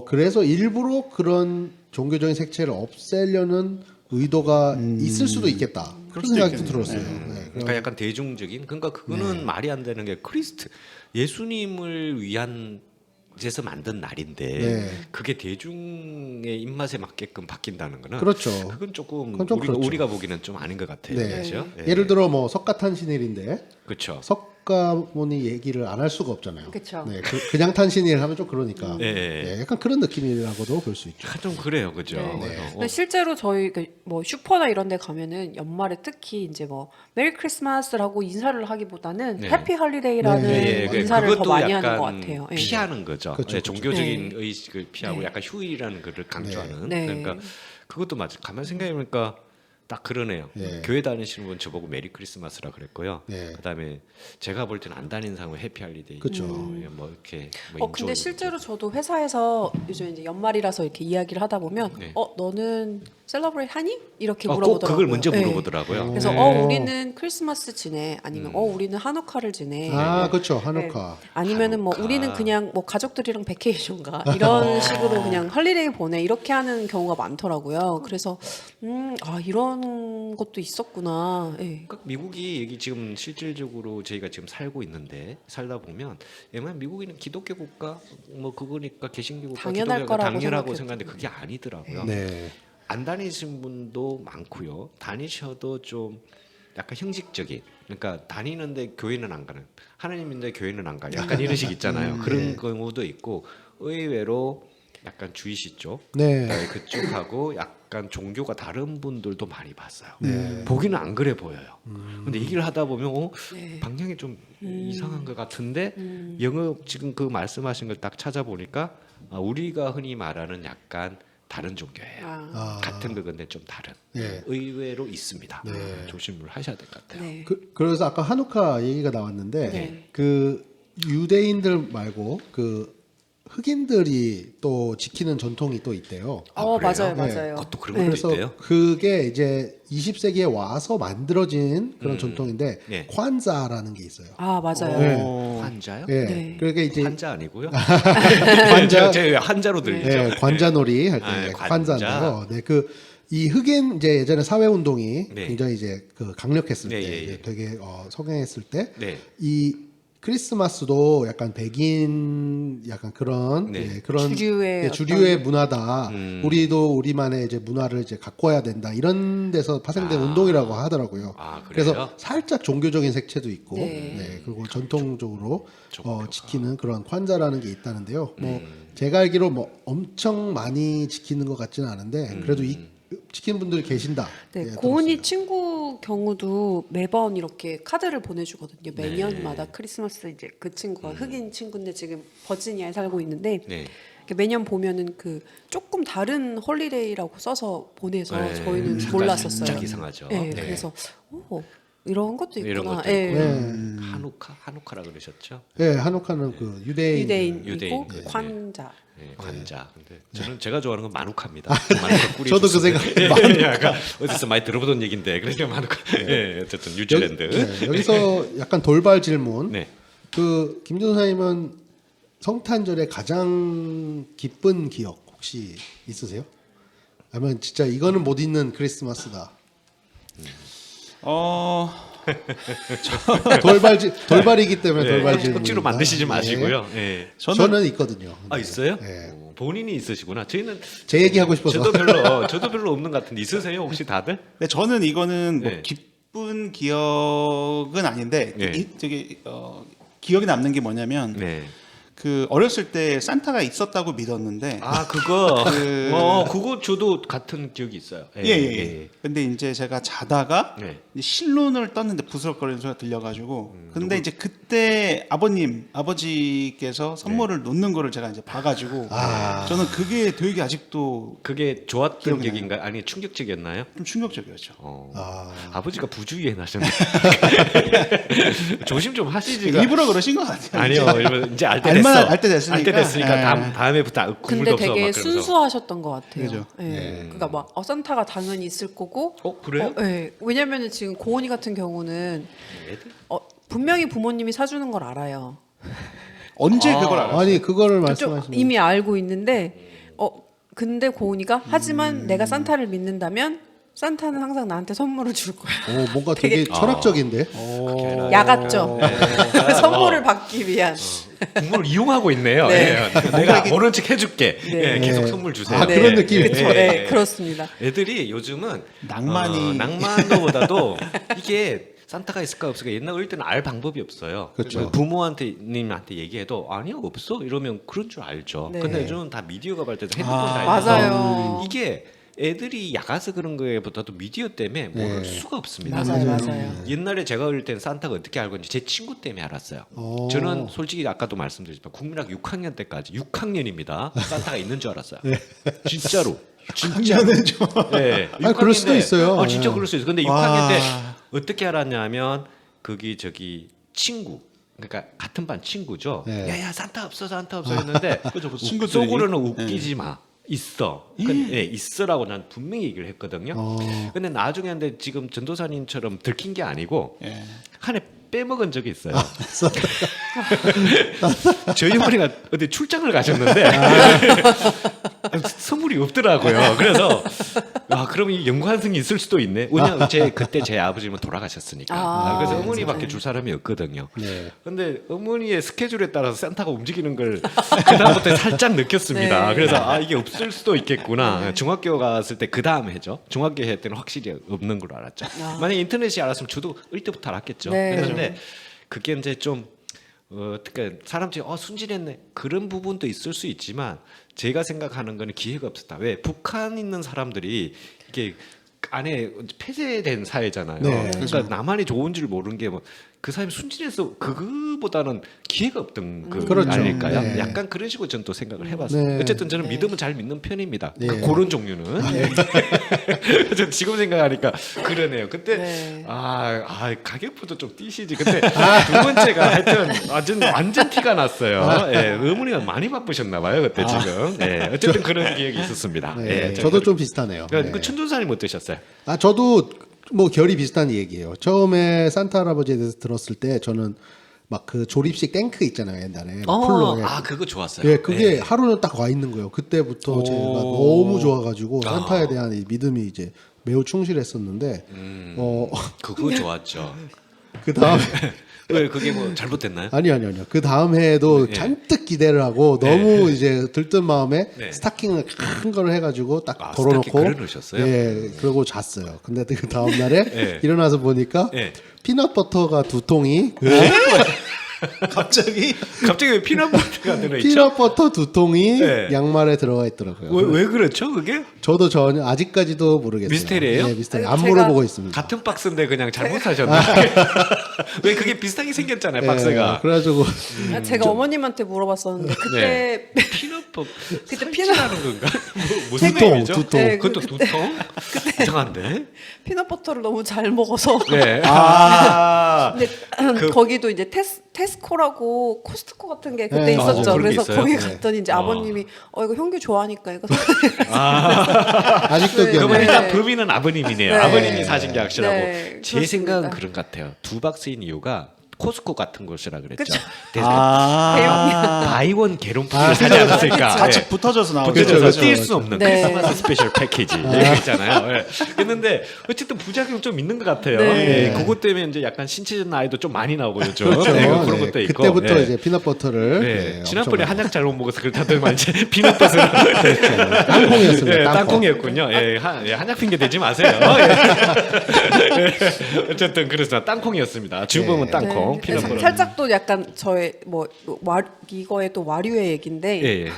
그래서 일부러 그런 종교적인 색채를 없애려는 의도가 있을 수도 있겠다. 그런 수도 생각이 있겠네요. 들었어요. 네. 네. 그러니까 약간 대중적인 그러니까 그거는 말이 안 되는 게 예수님을 위한 에서 만든 날인데 네. 그게 대중의 입맛에 맞게끔 바뀐다는 거는 그렇죠. 그건 조금 그건 좀 그렇죠. 우리가 보기는 좀 아닌 것 같아요. 네. 그렇죠? 예를 들어 뭐 석가탄신일인데 그렇죠. 석가모니 얘기를 안 할 수가 없잖아요. 그쵸. 네, 그냥 탄신일 하면 좀 그러니까. 네. 네, 약간 그런 느낌이라고도 볼 수 있죠. 약간 좀 그래요, 그죠? 네. 어, 근데 실제로 저희 뭐 슈퍼나 이런 데 가면은 연말에 특히 이제 뭐 메리 크리스마스라고 인사를 하기보다는 네. 해피 헐리데이라는 예, 예, 인사를 더 그것도 많이 하는 약간 것 같아요. 예. 피하는 거죠. 그렇죠, 네, 그렇죠. 종교적인 네. 의식을 피하고 네. 약간 휴일이라는 것을 강조하는. 네. 그러니까 그것도 맞아. 가만 생각해보니까 딱 그러네요. 네. 교회 다니시는 분 저보고 메리 크리스마스라 그랬고요. 네. 그다음에 제가 볼 때는 안 다니는 사람은 해피 할리데이. 그쵸. 뭐 이렇게. 뭐 근데 인조이 실제로 저도 회사에서 요즘 이제 연말이라서 이렇게 이야기를 하다 보면 네. 너는 셀러브레이트 하니? 이렇게 꼭 물어보더라고요. 그걸 먼저 네. 물어보더라고요. 그래서 네. 우리는 크리스마스 지내 아니면 우리는 한우카를 지내 아, 그렇죠. 한우카. 아니면은 뭐 한우카. 우리는 그냥 뭐 가족들이랑 베케이션 가 이런 식으로 그냥 헐리데이 보내 이렇게 하는 경우가 많더라고요. 그래서 이런 것도 있었구나. 예. 그러니까 미국이 여기 지금 실질적으로 저희가 지금 살고 있는데 살다 보면 왜냐면 미국인은 기독교 국가 뭐 그거니까 개신교 국가 당연할 기독교가 거라고 당연하고 생각했죠. 생각하는데 그게 아니더라고요. 네. 안 다니신 분도 많고요. 다니셔도 좀 약간 형식적인. 그러니까 다니는데 교회는 안 가는. 하나님인데 교회는 안 가요. 약간 이런 식 있잖아요. 그런 경우도 있고 의외로 약간 주의시 쪽 네. 그쪽하고 약간 약간 종교가 다른 분들도 많이 봤어요. 네. 보기는 안 그래 보여요. 근데 얘기를 하다 보면 네. 방향이 좀 이상한 것 같은데 영어 지금 그 말씀하신 걸 딱 찾아보니까 우리가 흔히 말하는 약간 다른 종교예요. 아. 같은 그건데 좀 다른. 네. 의외로 있습니다. 네. 조심을 하셔야 될 것 같아요. 네. 그래서 아까 한우카 얘기가 나왔는데 네. 그 유대인들 말고 그 흑인들이 또 지키는 전통이 또 있대요. 그래요? 맞아요, 네. 맞아요. 그것도 그런 것도 그래서 있대요. 그게 이제 20세기에 와서 만들어진 그런 전통인데 네. 콴자라는 게 있어요. 맞아요. 네. 환자요? 예. 네. 그러니까 이제 환자 아니고요? 관자 제 한자로 들리죠. 예, 관자놀이 할 아, 때 관자. 관자인데요. 네, 그 이 흑인 이제 예전에 사회 운동이 네. 굉장히 이제 그 강력했을 네, 때 예, 예. 이제 되게 성행했을 때 네. 이 크리스마스도 약간 백인 약간 그런 네. 예, 그런 주류의 예, 주류의 문화다. 음. 우리도 우리만의 이제 문화를 이제 갖고 와야 된다. 이런 데서 파생된 운동이라고 하더라고요. 그래요? 그래서 살짝 종교적인 색채도 있고, 네. 네, 그리고 전통적으로 종교가. 지키는 그런 관자라는 게 있다는데요. 뭐 음. 제가 알기로 뭐 엄청 많이 지키는 것 같지는 않은데 음. 그래도 지키는 분들이 계신다. 네, 예, 고은이 들었습니다. 친구 경우도 매번 이렇게 카드를 보내주거든요. 매년마다 크리스마스 이제 그 친구가 흑인 친구인데 지금 버지니아에 살고 있는데 네. 이렇게 매년 보면은 그 조금 다른 홀리데이라고 써서 보내서 네. 저희는 잠깐 몰랐었어요. 살짝 이상하죠. 네, 네. 그래서 이런 것도 있구나. 이런 것도 예. 있고 네. 한우카라 그러셨죠? 예, 한옥하는 그 유대인. 유대인이고 유대인, 네. 관자. 네, 관자. 근데 저는 제가 좋아하는 건 마누카입니다. 마누카 꿀이 저도 그 좋습니다. 생각- 예, 약간 어디서 많이 들어보던 얘기인데 그러니까 마누카. 예, 어쨌든 뉴질랜드. 네, 여기서 약간 돌발 질문. 네. 그 김준 사님은 성탄절에 가장 기쁜 기억 혹시 있으세요? 아니면 진짜 이거는 못 잊는 크리스마스다. 돌발이기 때문에 돌발 질문. 억지로 만드시지 마시고요. 예. 저는 있거든요. 있어요? 네. 본인이 있으시구나. 저희는 제 얘기하고 싶어서. 저도 별로 없는 것 같은데 있으세요 혹시 다들? 네, 저는 이거는 뭐 네. 기쁜 기억은 아닌데 네. 되게 기억에 남는 게 뭐냐면 네. 그 어렸을 때 산타가 있었다고 믿었는데 그거. 그- 그거 저도 같은 기억이 있어요. 예. 근데 이제 제가 자다가 네. 이제 실눈을 떴는데 부스럭거리는 소리가 들려가지고 근데 이제 그때 아버지께서 선물을 놓는 거를 제가 이제 봐가지고 저는 그게 되게 아직도 그게 좋았던 기억이 기억인가요? 아니 충격적이었나요? 좀 충격적이었죠. 아버지가 부주의에 나셨네. 조심 좀 하시지. 일부러 그러신 것 같아요. 아니요. 이제 알 때 됐어. 알 때 됐으니까. 알 때 됐으니까 예. 다음에부터 근데 국물도 없어. 되게 막 그러면서. 순수하셨던 것 같아요. 그죠. 예. 그러니까 막 산타가 당연히 있을 거고. 그래요? 예. 왜냐면은 지금 고은이 같은 경우는 애들? 분명히 부모님이 사주는 걸 알아요. 언제 그걸 알았어요? 아니 그거를 좀 말씀하시는 이미 알고 있는데 근데 고은이가 하지만 내가 산타를 믿는다면 산타는 항상 나한테 선물을 줄 거야. 뭔가 되게 철학적인데. 야같죠. 선물을 받기 위한. 국물을 이용하고 있네요. 네. 예. 내가 모른 척 해줄게. 네. 예, 계속 선물 주세요. 그런 느낌이 그렇죠. 예, 네, 예. 그렇습니다. 애들이 요즘은 낭만이- 낭만보다도 이게 산타가 있을까 없을까 옛날 어릴 때는 알 방법이 없어요. 그렇죠. 부모님한테 얘기해도 아니요 없어 이러면 그런 줄 알죠. 네. 근데 요즘은 다 미디어가 발달해서 핸드폰 다 맞아요. 이게 애들이 야가서 그런 거보다도 미디어 때문에 모를 수가 없습니다. 맞아요. 옛날에 제가 어릴 때는 산타가 어떻게 알고 있는지 제 친구 때문에 알았어요. 저는 솔직히 아까도 말씀드렸지만 국민학교 6학년 때까지 6학년입니다. 산타가 있는 줄 알았어요. 진짜로. 학년은 좀 네, 아니, 그럴 수도 6학년 때 있어요. 진짜 그럴 수 있어요. 근데 와. 6학년 때 어떻게 알았냐면 거기 친구 그러니까 같은 반 친구죠. 네. 야야 산타 없어 했는데 그죠, 친구들이. 속으로는 웃기지 마. 있어. 근데 있어라고 난 분명히 얘기를 했거든요. 근데 나중에 근데 지금 전도사님처럼 들킨 게 아니고 예. 한 해 빼먹은 적이 있어요. 저희 어머니가 어디 출장을 가셨는데 선물이 없더라고요. 그래서 그럼 이 연관성이 있을 수도 있네. 왜냐면 그때 제 아버지는 돌아가셨으니까. 그래서 어머니밖에 줄 사람이 없거든요. 네. 근데 어머니의 스케줄에 따라서 산타가 움직이는 걸 그다음부터 살짝 느꼈습니다. 네. 그래서 이게 없을 수도 있겠구나. 중학교 갔을 때 그 다음 해죠. 중학교 해 때는 확실히 없는 걸로 알았죠. 만약 인터넷이 알았으면 저도 어릴 때부터 알았겠죠. 네. 그런데 그게 이제 좀 어떻게 사람들이 순진했네 그런 부분도 있을 수 있지만 제가 생각하는 거는 기회가 없었다. 왜 북한 있는 사람들이 이게 안에 폐쇄된 사회잖아요. 네. 그러니까 나만이 좋은 줄 모르는 게 뭐 그 사람이 순진해서 그거보다는 기회가 없던 그 그렇죠. 아닐까요? 네. 약간 그런 식으로 저는 또 생각을 해봤어요. 네. 어쨌든 저는 네. 믿음은 잘 믿는 편입니다. 네. 그런 종류는 저 지금 생각하니까 그러네요. 그때 네. 가격부터 좀 뛰시지. 근데 두 번째가 하여튼 완전 티가 났어요. 예, 어머니가 많이 바쁘셨나 봐요 그때 지금. 예, 어쨌든 그런 기억이 있었습니다. 네, 예, 저도 좀 비슷하네요. 그러니까 네. 그 춘준사님 어떠셨어요? 저도 뭐 결이 비슷한 얘기예요. 처음에 산타 할아버지에 대해서 들었을 때 저는 막 그 조립식 탱크 있잖아요 옛날에 풀로. 그거 좋았어요. 예, 그게 예. 하루는 딱 와 있는 거예요. 그때부터 오. 제가 너무 좋아가지고 산타에 대한 이 믿음이 이제 매우 충실했었는데 그거 좋았죠. 그 다음에 왜 그게 뭐 잘못됐나요? 아니요. 그 다음 해에도 예. 잔뜩 기대를 하고 너무 이제 들뜬 마음에 네. 스타킹을 큰 거를 해가지고 딱 스타킹 걸어놓고 걸어놓으셨어요? 예, 그러고 잤어요. 근데 그 다음 날에 예. 일어나서 보니까 예. 피넛버터가 2통이 갑자기 왜 피넛버터가 들어있죠? 피넛버터 2통이 네. 양말에 들어가 있더라고요. 왜 그렇죠 그게? 저도 전혀 아직까지도 모르겠어요. 미스테리예요? 네, 미스테리. 아니, 안 제가 물어보고 있습니다. 같은 박스인데 그냥 잘못 사셨나? 왜 그게 비슷하게 생겼잖아요 박스가. 예, 그래가지고 제가 어머님한테 물어봤었는데 그때 피넛버터 그때 피넛하는 건가? 무슨 두 통, 의미죠? 두 통. 네, 그것도 두 통? 이상한데? 피넛버터를 너무 잘 먹어서 네. 근데 거기도 이제 테스코라고 코스트코 같은 게 그때 네, 있었죠. 맞아요. 그런 게 그래서 있어요? 거기 네. 갔더니 이제 아버님이 이거 형규 좋아하니까 이거 아직도 네. 기억나요. 그러면 일단 네. 범인은 아버님이네요. 네. 아버님이 사신 게 확실하고 네, 제 그렇습니다. 생각은 그런 것 같아요. 두 박스인 이유가 코스코 같은 곳이라 그랬죠. 그쵸. 바이원 개론품을 사지 않았을까. 같이 네. 붙어져서 나오죠. 붙여져서 그렇죠, 뛸 그렇죠. 수 없는 네. 크리스마스 스페셜 패키지 이렇게 있잖아요. 네. 그랬는데 어쨌든 부작용 좀 있는 것 같아요. 네. 네. 그것 때문에 이제 약간 신체적 나이도 좀 많이 나오고 요즘 그렇죠. 네, 그런 네, 것도 있고. 그때부터 네. 이제 피넛버터를 네. 네, 지난번에 엄청 한약 잘못 먹어서 그렇다더만 이제 피넛버스를 땅콩이었습니다. 예, 땅콩. 땅콩이었군요. 한약 핑계 대지 마세요. 예. 어쨌든 그래서 땅콩이었습니다. 주범은 네. 땅콩, 네. 피넛버터. 살짝 또 약간 저의 이거의 또 와류의 얘긴데 예, 예.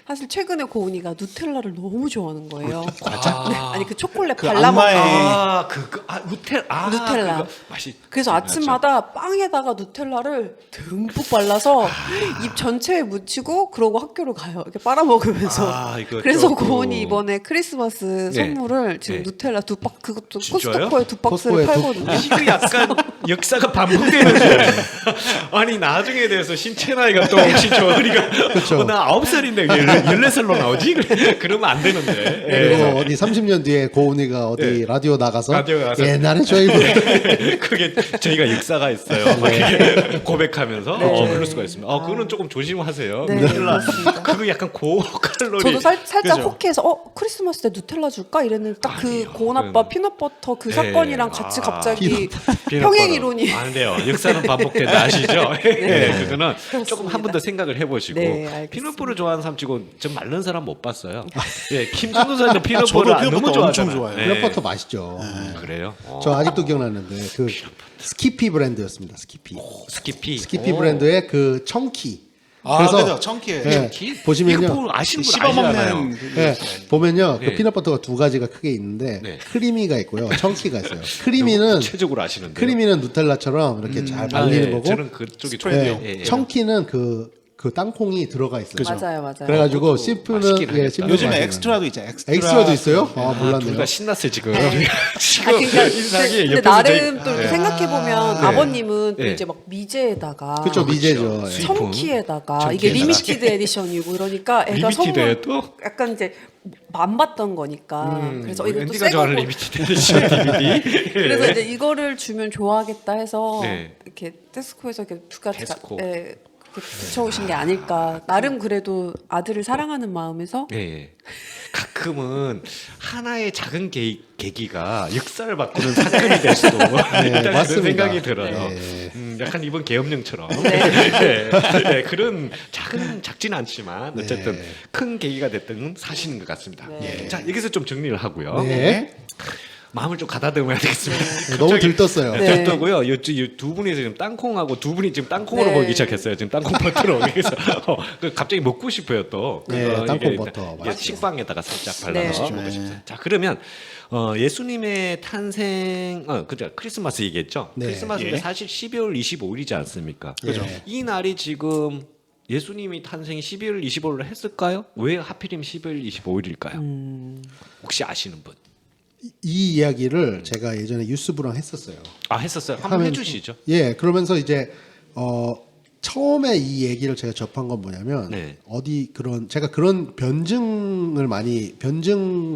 사실 최근에 고은이가 누텔라를 너무 좋아하는 거예요. 과자? 네. 아니 그 초콜릿 그 발라 먹는 악마의- 누텔라. 그거 맛이. 그래서 아침마다 빵에다가 누텔라를 듬뿍 발라서 입 전체에 묻히고 그러고 학교를 가요. 이렇게 빨아먹으면서. 이거 그래서 조금- 고은이 이번에 크리스마스 네. 선물을 지금 네. 누텔라 그것도 진짜요? 코스트코에 2박스를 코스트코에 팔거든요. 이거 약간 역사가 반복되는 줄. 아니 나중에 대해서 신체 나이가 또 혹시 저 어리가 나 9살인데 14살로 나오지? 그러면 안 되는데. 예. 그리고 어디 30년 뒤에 고은이가 어디 라디오 나가서 라디오 나가서 옛날에 저희 그게 저희가 역사가 있어요. 막 이렇게 고백하면서 그럴 수가 있습니다. 그거는 조금 조심하세요. 네, 누텔라 그렇습니다. 그거 약간 고칼로리. 저도 살짝 그죠? 혹해서 크리스마스 때 누텔라 줄까 이랬는데 딱 그 아니요. 고은 아빠 피넛버터 그 네. 사건이랑 같이 갑자기 피넛버터. 평행 이론이 안 돼요. 역사는 반복된다 아시죠? 그거는 조금 한 번 더 생각을 해보시고 네, 알겠습니다. 피넛버터 좋아하는 사람 치고 전 마른 사람 못 봤어요. 예, 김준호 사님도 저도 피넛버터 너무 피넛버터 좋아하잖아요. 엄청 좋아해요. 네. 피넛버터 맛있죠. 그래요? 저 아직도 기억나는데 그 스키피 브랜드였습니다. 스키피. 스키피. 스키피 브랜드의 그 청키. 그죠. 청키에. 네, 이거 보시면요. 뭐 아시는 분 아시잖아요. 씹어먹는 네, 보면요. 네. 그 피넛버터가 두 가지가 크게 있는데 네. 크리미가 있고요. 청키가 있어요. 크리미는 구체적으로 아시는데. 크리미는 누텔라처럼 이렇게 잘 말리는 예, 거고 저는 그쪽이 네, 좋아요. 예, 예. 청키는 그 땅콩이 들어가 있어요. 맞아요. 그래가지고 그것도 씹으면 맛있긴 하겠다. 씹는 요즘에 맛이 엑스트라도 있죠. 엑스트라도 있어요? 아, 둘 몰랐네요. 다 신났어요 지금. 아, 그러니까 인상이 근데 옆에서 나름 저희- 또 이렇게 네. 생각해 보면 네. 아버님은 또 네. 이제 막 미제에다가 그쵸, 미제죠. 예. 수입품. 청키에다가 이게 청키에다가. 리미티드 에디션이고 이러니까 애가 리미티드예요 선물 또? 약간 이제 안 봤던 거니까 그래서 이것도 앤디가 새 좋아하는 거고 리미티드 에디션 DVD. 그래서 이제 이거를 주면 좋아하겠다 해서 네. 이렇게 테스코에서 이렇게 두 가지 테스코. 붙여오신 게 아닐까. 나름 그래도 아들을 사랑하는 마음에서 네. 가끔은 하나의 작은 계기가 역사를 바꾸는 사건이 될 수도 일단 그런 맞습니다. 생각이 들어요. 네. 약간 이번 계엄령처럼 네. 네, 그런 작지는 않지만 어쨌든 큰 계기가 됐던 사실인 것 같습니다. 네. 자 여기서 좀 정리를 하고요. 네. 마음을 좀 가다듬어야 되겠습니다. 네, 너무 들떴어요. 네. 들떠고요. 두 분이 지금 땅콩하고 두 분이 지금 땅콩으로 네. 보이기 시작했어요. 지금 땅콩 버터로. 그래서 갑자기 먹고 싶어요 또. 네, 그거 땅콩 이게 버터 이게 맛있죠. 식빵에다가 살짝 네. 발라서 먹고 싶어요. 자 그러면 예수님의 탄생, 그죠? 크리스마스 얘기했죠. 네. 크리스마스인데 예. 사실 12월 25일이지 않습니까? 그죠. 이 날이 지금 예수님이 탄생이 12월 25일로 했을까요? 왜 하필이면 12월 25일일까요? 혹시 아시는 분? 이 이야기를 제가 예전에 유스부랑 했었어요. 아 했었어요. 한번 하면- 해주시죠. 예, 그러면서 이제 처음에 이 얘기를 제가 접한 건 뭐냐면 네. 제가 그런 변증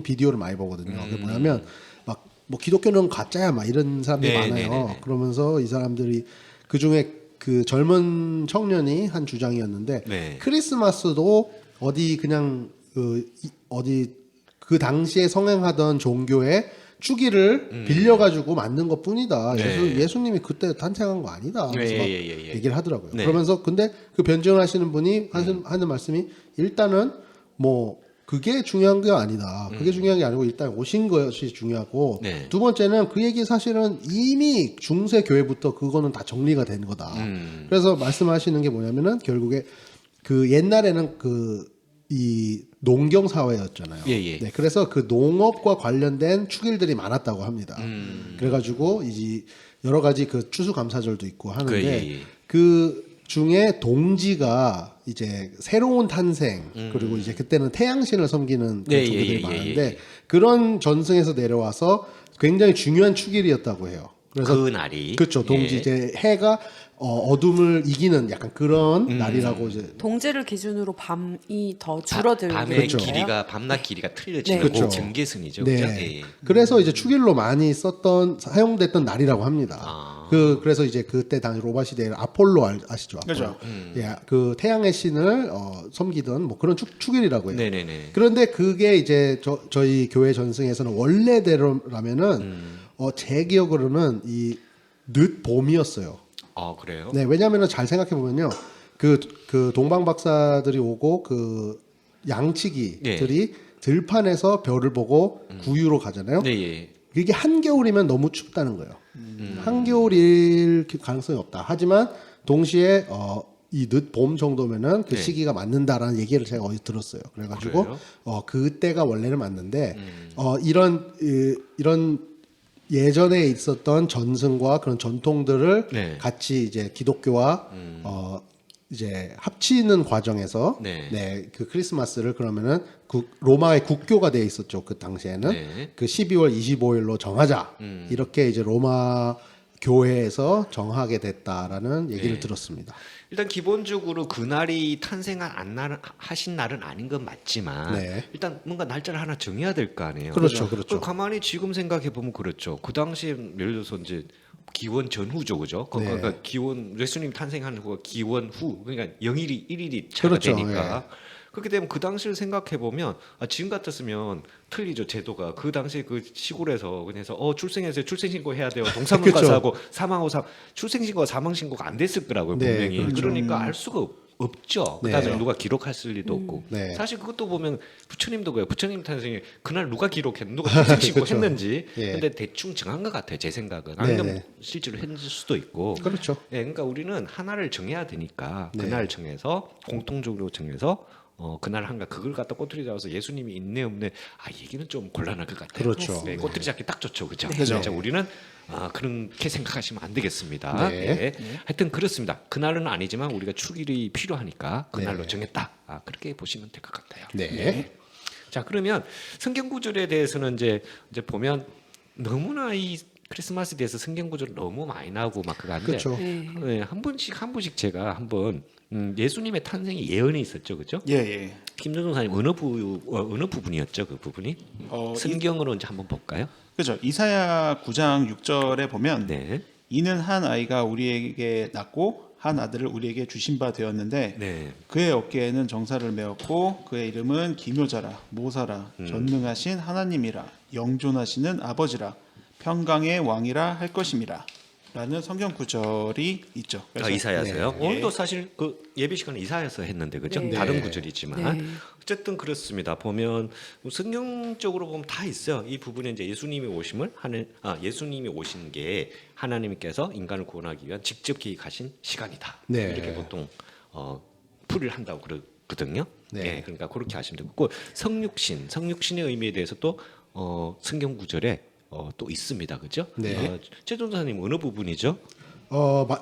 비디오를 많이 보거든요. 그게 뭐냐면 막 뭐 기독교는 가짜야 막 이런 사람들이 네, 많아요. 네, 네, 네. 그러면서 이 사람들이 그 중에 그 젊은 청년이 한 주장이었는데 네. 크리스마스도 어디 그냥 그 당시에 성행하던 종교의 주기를 빌려가지고 만든 것 뿐이다. 네. 예수님이 그때 탄생한 거 아니다. 그래서 예, 막 예, 예, 예. 얘기를 하더라고요. 네. 그러면서 근데 그 변증을 하시는 분이 하는 말씀이 일단은 뭐 그게 중요한 게 아니다. 그게 중요한 게 아니고 일단 오신 것이 중요하고 네. 두 번째는 그 얘기 사실은 이미 중세 교회부터 그거는 다 정리가 된 거다. 그래서 말씀하시는 게 뭐냐면은 결국에 그 옛날에는 이 농경 사회였잖아요. 예, 예. 네, 그래서 그 농업과 관련된 축일들이 많았다고 합니다. 그래가지고 이제 여러 가지 그 추수감사절도 있고 하는데 그, 예, 예. 그 중에 동지가 이제 새로운 탄생 그리고 이제 그때는 태양신을 섬기는 그 예, 예, 종교들이 예, 예, 많은데 예. 그런 전승에서 내려와서 굉장히 중요한 축일이었다고 해요. 그래서 그 날이 그렇죠. 동지 예. 이제 해가 어둠을 이기는 약간 그런 날이라고 이제 동지를 기준으로 밤이 더 줄어들게 밤의 그렇죠. 길이가 밤낮 길이가 틀려지는 네. 그렇죠. 증계선이죠. 네. 그죠? 예, 예. 그래서 이제 축일로 많이 사용됐던 날이라고 합니다. 아. 그래서 이제 그때 당시 로마 시대에 아폴로 아시죠? 아폴로. 그죠. 예, 그 태양의 신을 섬기던 뭐 그런 축일이라고 해요. 네네네. 그런데 그게 이제 저희 교회 전승에서는 원래대로라면은 제 기억으로는 이 늦 봄이었어요. 아 그래요? 네, 왜냐하면은 잘 생각해 보면요, 그 동방 박사들이 오고 그 양치기들이 들판에서 별을 보고 구유로 가잖아요. 네, 예. 이게 한겨울이면 너무 춥다는 거예요. 한겨울일 가능성이 없다. 하지만 동시에 이 늦봄 정도면은 그 네. 시기가 맞는다라는 얘기를 제가 어디서 들었어요. 그래가지고 그래요? 그때가 원래는 맞는데 이런 예전에 있었던 전승과 그런 전통들을 네. 같이 이제 기독교와 이제 합치는 과정에서 네. 그 크리스마스를 그러면은 로마의 국교가 돼 있었죠. 그 당시에는 네. 그 12월 25일로 정하자. 이렇게 이제 로마 교회에서 정하게 됐다라는 얘기를 네. 들었습니다. 일단 기본적으로 그날이 하신 날은 아닌 건 맞지만 네. 일단 뭔가 날짜를 하나 정해야 될 거 아니에요. 그렇죠, 그렇죠. 가만히 지금 생각해 보면 그렇죠. 그 당시에 예를 들어서 이제 기원 전후죠, 그죠? 네. 그러니까 기원 예수님 탄생하는 후가 기원 후, 그러니까 0일이 1일이 차가 그렇죠, 되니까. 그렇게 되면 그 당시를 생각해 보면 지금 같았으면 틀리죠 제도가. 그 당시에 그 시골에서 그래서 출생해서 출생신고 해야 돼요. 동사무과 그렇죠. 사고 사망하고 출생신고가 사망신고가 안 됐을 거라고요 네, 분명히. 그렇죠. 그러니까 알 수가 없죠. 네. 그다음에 누가 기록했을 리도 없고. 네. 사실 그것도 보면 부처님도 그래요. 부처님 탄생에 그날 누가 기록했는지 누가 출생신고 그렇죠. 했는지. 예. 근데 대충 정한 것 같아요. 제 생각은. 네, 아니면 네. 실제로 했을 수도 있고. 그렇죠. 예, 그러니까 우리는 하나를 정해야 되니까 네. 그날 정해서 공통적으로 정해서 그날 한가 그걸 갖다 꼬투리 잡아서 예수님이 있네 없네 얘기는 좀 곤란할 것 같아요. 그렇죠. 네, 꼬투리 잡기 딱 좋죠, 그렇죠. 네. 진짜 우리는 그렇게 생각하시면 안 되겠습니다. 네. 네. 하여튼 그렇습니다. 그날은 아니지만 우리가 축일이 필요하니까 그날로 네. 정했다. 그렇게 보시면 될 것 같아요. 네. 자 그러면 성경 구절에 대해서는 이제 보면 너무나 이 크리스마스에 대해서 성경 구절 너무 많이 나오고 막 그거 한데 그렇죠. 네, 한 번씩 제가 한번 예수님의 탄생의 예언이 있었죠, 그죠? 예, 예. 김준호 사님 어느 부분이었죠, 그 부분이? 성경으로 이제 한번 볼까요? 그죠. 이사야 9장 6절에 보면 네, 이는 한 아이가 우리에게 낳고 한 아들을 우리에게 주신 바 되었는데 네, 그의 어깨에는 정사를 메었고 그의 이름은 기묘자라 모사라 전능하신 하나님이라 영존하시는 아버지라 평강의 왕이라 할 것임이라. 라는 성경 구절이 있죠. 그래서 이사야서요. 네. 오늘도 사실 그 예배 시간에 이사야서 했는데 그죠? 네. 다른 네. 구절이지만 네. 어쨌든 그렇습니다. 보면 성경적으로 보면 다 있어요. 이 부분에 이제 예수님이 오심을 예수님이 오신 게 하나님께서 인간을 구원하기 위한 직접 계획하신 시간이다. 네. 이렇게 보통 풀이를 한다고 그러거든요. 네. 네. 그러니까 그렇게 하시면 되고 그 성육신의 의미에 대해서 또 성경 구절에 또 있습니다. 그죠? 네. 최 전사님 어느 부분이죠?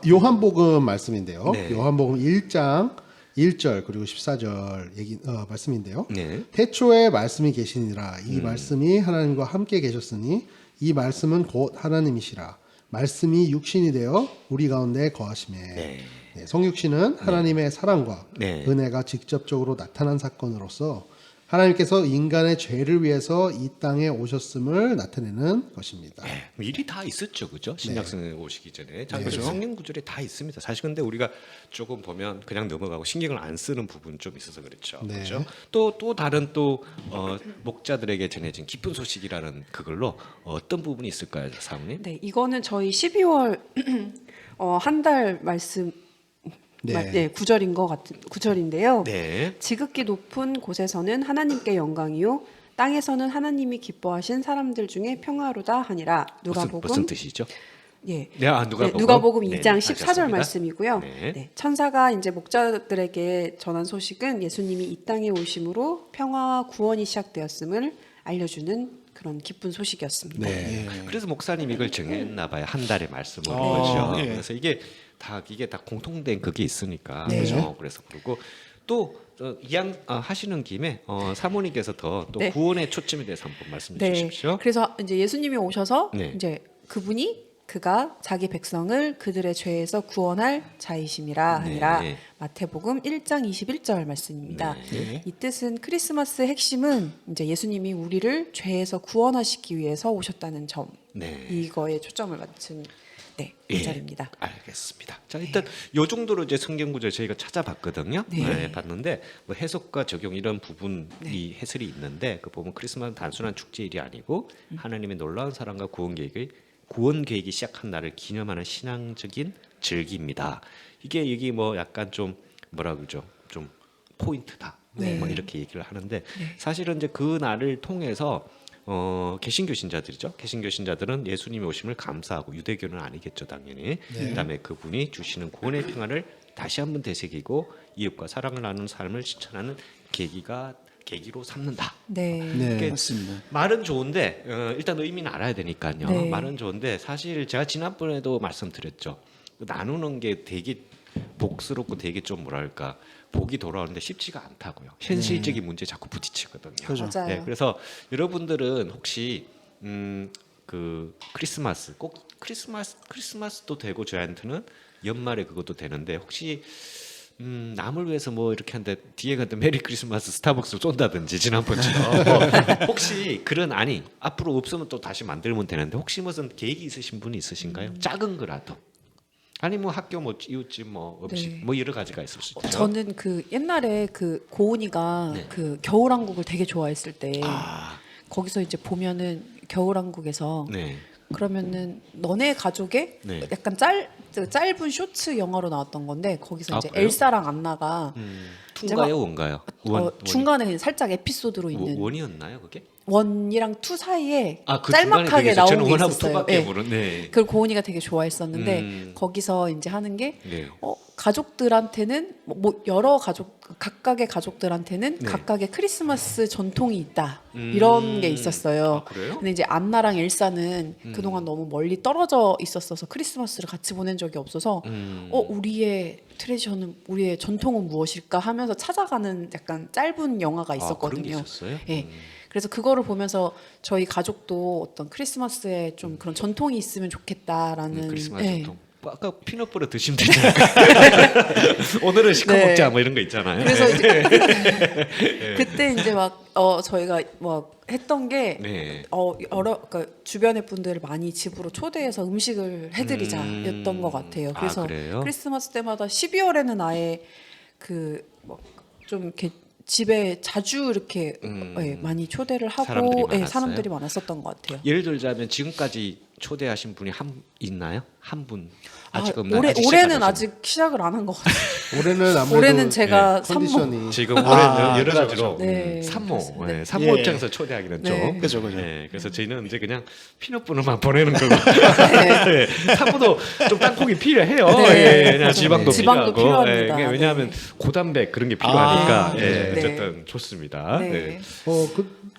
요한복음 말씀인데요. 네. 요한복음 1장 1절 그리고 14절 말씀인데요. 네. 태초에 말씀이 계시니라 이 말씀이 하나님과 함께 계셨으니 이 말씀은 곧 하나님이시라 말씀이 육신이 되어 우리 가운데 거하심에 네. 네, 성육신은 하나님의 사랑과 네. 은혜가 직접적으로 나타난 사건으로서 하나님께서 인간의 죄를 위해서 이 땅에 오셨음을 나타내는 것입니다. 네, 일이 다 있었죠, 그죠? 신약성에 오시기 전에 네. 성경 구절에 다 있습니다. 사실 근데 우리가 조금 보면 그냥 넘어가고 신경을 안 쓰는 부분 좀 있어서 그렇죠, 네. 그렇죠? 또 다른 목자들에게 전해진 기쁜 소식이라는 그걸로 어떤 부분이 있을까요, 사모님? 네, 이거는 저희 12월 한 달 말씀 네. 구절인 것 같은 구절인데요. 네, 지극히 높은 곳에서는 하나님께 영광이요 땅에서는 하나님이 기뻐하신 사람들 중에 평화로다 하니라. 누가복음 무슨 뜻이죠? 예. 네, 누가복음. 누가복음 네, 2장 14절 알겠습니다. 말씀이고요. 네. 네, 천사가 이제 목자들에게 전한 소식은 예수님이 이 땅에 오심으로 평화와 구원이 시작되었음을 알려주는 그런 기쁜 소식이었습니다. 네. 그래서 목사님 이걸 정했나 봐요. 한 달의 말씀으로 아, 그렇죠. 예. 그래서 이게 다 공통된 그게 있으니까 네. 그렇죠. 그래서 그리고 또 이양 하시는 김에 사모님께서 또 네. 구원의 초점에 대해서 한번 말씀해 네. 주십시오. 그래서 이제 예수님이 오셔서 네. 이제 그가 자기 백성을 그들의 죄에서 구원할 자이심이라 네. 하니라. 마태복음 1장 21절 말씀입니다. 네. 이 뜻은 크리스마스의 핵심은 이제 예수님이 우리를 죄에서 구원하시기 위해서 오셨다는 점. 네. 이거에 초점을 맞춘 구절입니다. 알겠습니다. 자 일단 요 정도로 이제 성경 구절 저희가 찾아봤거든요. 네. 봤는데 뭐 해석과 적용 이런 부분이 해설이 있는데 그 보면 크리스마스는 단순한 축제일이 아니고 하나님의 놀라운 사랑과 구원 계획이 시작한 날을 기념하는 신앙적인 절기입니다. 이게 여기 뭐 약간 좀 뭐라 그러죠? 좀 포인트다. 네. 뭐 이렇게 얘기를 하는데 사실은 이제 그 날을 통해서 개신교 신자들이죠. 개신교 신자들은 예수님의 오심을 감사하고 유대교는 아니겠죠, 당연히. 그다음에 그분이 주시는 구원의 평화를 다시 한번 되새기고 이웃과 사랑을 나누는 삶을 실천하는 계기로 삼는다. 네. 네. 맞습니다. 말은 좋은데 일단 의미는 알아야 되니까요. 네. 말은 좋은데 사실 제가 지난번에도 말씀드렸죠. 나누는 게 되게 복스럽고 되게 좀 뭐랄까 복이 돌아오는데 쉽지가 않다고요. 현실적인 문제 자꾸 부딪히거든요. 그렇죠. 맞아요. 네, 그래서 여러분들은 혹시 그 크리스마스 꼭 크리스마스도 되고 저희한테는 연말에 그것도 되는데 혹시 남을 위해서 뭐 이렇게 하는데 뒤에 가도 메리 크리스마스 스타벅스 쏜다든지 지난번처럼 혹시 그런 앞으로 없으면 또 다시 만들면 되는데 혹시 무슨 계획이 있으신 분이 있으신가요? 작은 거라도 아니 뭐 학교 뭐 이웃집 뭐 없이 네. 뭐 여러 가지가 있을 수 있죠. 저는 그 옛날에 그 고은이가 네. 그 겨울왕국을 되게 좋아했을 때 아, 거기서 이제 보면은 겨울왕국에서 네. 그러면은 너네 가족의 네. 약간 짧은 쇼츠 영화로 나왔던 건데 거기서 아, 이제 그래요? 엘사랑 안나가 투인가요, 원가요? 중간에 그냥 살짝 에피소드로 있는 원이었나요, 그게? 원이랑 투 사이에 그 짤막하게 중간에 그게 나온 저는 게 원하고 있었어요. 투밖에 네. 모르는. 네. 그걸 고은이가 되게 좋아했었는데 음. 거기서 이제 하는 게 네. 가족들한테는 뭐 여러 각각의 가족들한테는 네. 각각의 크리스마스 전통이 있다 이런 게 있었어요. 아, 그래요? 근데 이제 안나랑 엘사는 그동안 너무 멀리 떨어져 있었어서 크리스마스를 같이 보낸 적이 없어서 우리의 트레디션은 우리의 전통은 무엇일까 하면서 찾아가는 약간 짧은 영화가 그런 게 있었거든요. 있었어요? 예. 그래서 그거를 보면서 저희 가족도 어떤 크리스마스에 좀 그런 전통이 있으면 좋겠다라는 크리스마스 예. 전통. 뭐 아까 피넛버터 드시면 되잖아요. 오늘은 시커 네. 먹자 뭐 이런 거 있잖아요. 그래서 이제 그때 이제 막 저희가 막 했던 게 네. 그러니까 주변의 분들을 많이 집으로 초대해서 음식을 해드리자였던 것 같아요. 아, 그래서 그래요? 크리스마스 때마다 12월에는 아예 좀 이렇게 집에 자주 이렇게 많이 초대를 사람들이 하고 많았어요? 사람들이 많았었던 것 같아요. 예를 들자면 지금까지 초대하신 분이 있나요? 한 분 아, 아직 없나요? 아직 시작 안 올해는 하셨나요? 아직 시작을 안 한 것 같아요. 올해는 아무래도 올해는 제가 컨디션이 지금 올해 여러 가지로 네, 산모 그렇습니다. 네. 산모 예. 입장에서 초대하기는 네. 좀 그죠, 그죠. 그래서 저희는 이제 그냥 피넛분을만 보내는 걸로 네. 산모도 좀 땅콩이 필요해요. 네. 그냥 지방도 지방도 필요하고 필요합니다. 그게 네. 왜냐하면 고단백 그런 게 필요하니까 아, 네. 어쨌든 좋습니다. 네. 네.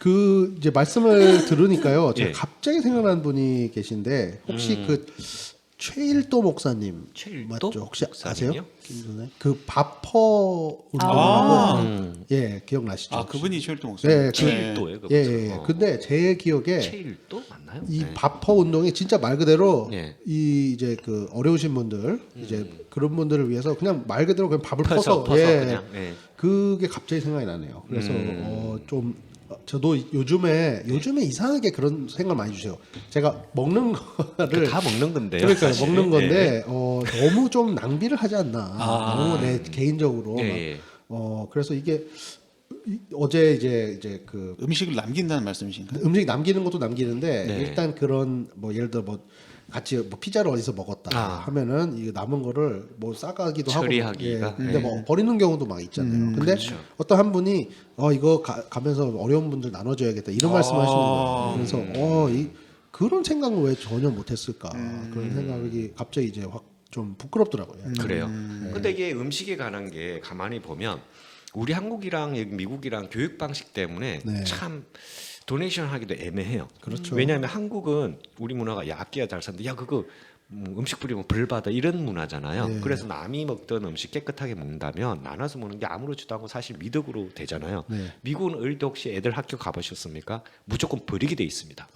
그 이제 말씀을 들으니까요. 제가 예. 갑자기 생각나는 분이 계신데 혹시 그 최일도 목사님 최일도 맞죠? 혹시 목사님이요? 아세요? 김전에 그 바퍼 운동하고 아. 예 기억나시죠? 아 그분이 최일도 목사님. 네, 그- 최일도예요. 예, 예. 근데 제 기억에 최일도 맞나요? 이 네. 바퍼 운동이 진짜 말 그대로 예. 이 이제 그 어려우신 분들 이제 그런 분들을 위해서 그냥 말 그대로 그냥 밥을 퍼서 퍼서 예. 그냥 그게 갑자기 생각이 나네요. 그래서 좀 저도 요즘에 이상하게 그런 생각 많이 주세요. 제가 먹는 거를 다 먹는 건데요. 그러니까 사실. 먹는 예. 건데 너무 좀 낭비를 하지 않나. 너무 내 개인적으로. 예. 그래서 이게 어제 이제 그 음식을 남긴다는 말씀이신가요? 음식 남기는 것도 남기는데 네. 일단 그런 뭐 예를 들어 뭐 같이 뭐 피자를 어디서 먹었다 아. 하면은 이 남은 거를 뭐 싸가기도 하고 처리하기가. 예, 근데 네. 뭐 버리는 경우도 막 있잖아요. 근데 그렇죠. 어떤 한 분이 이거 가면서 어려운 분들 나눠줘야겠다 이런 말씀하시는 거예요. 그래서 이 그런 생각은 왜 전혀 못했을까 그런 생각이 갑자기 이제 확 좀 부끄럽더라고요. 그래요. 근데 이게 음식에 관한 게 가만히 보면 우리 한국이랑 여기 미국이랑 교육 방식 때문에 네. 참 도네이션 하기도 애매해요. 그렇죠. 왜냐하면 한국은 우리 문화가 야 악기야 잘 산다. 야 그거 음식 뿌리면 벌 받아 이런 문화잖아요. 네. 그래서 남이 먹던 음식 깨끗하게 먹는다면 나눠서 먹는 게 아무렇지도 않고 사실 미덕으로 되잖아요. 네. 미국은 어릴 때 혹시 애들 학교 가보셨습니까? 무조건 버리게 돼 있습니다.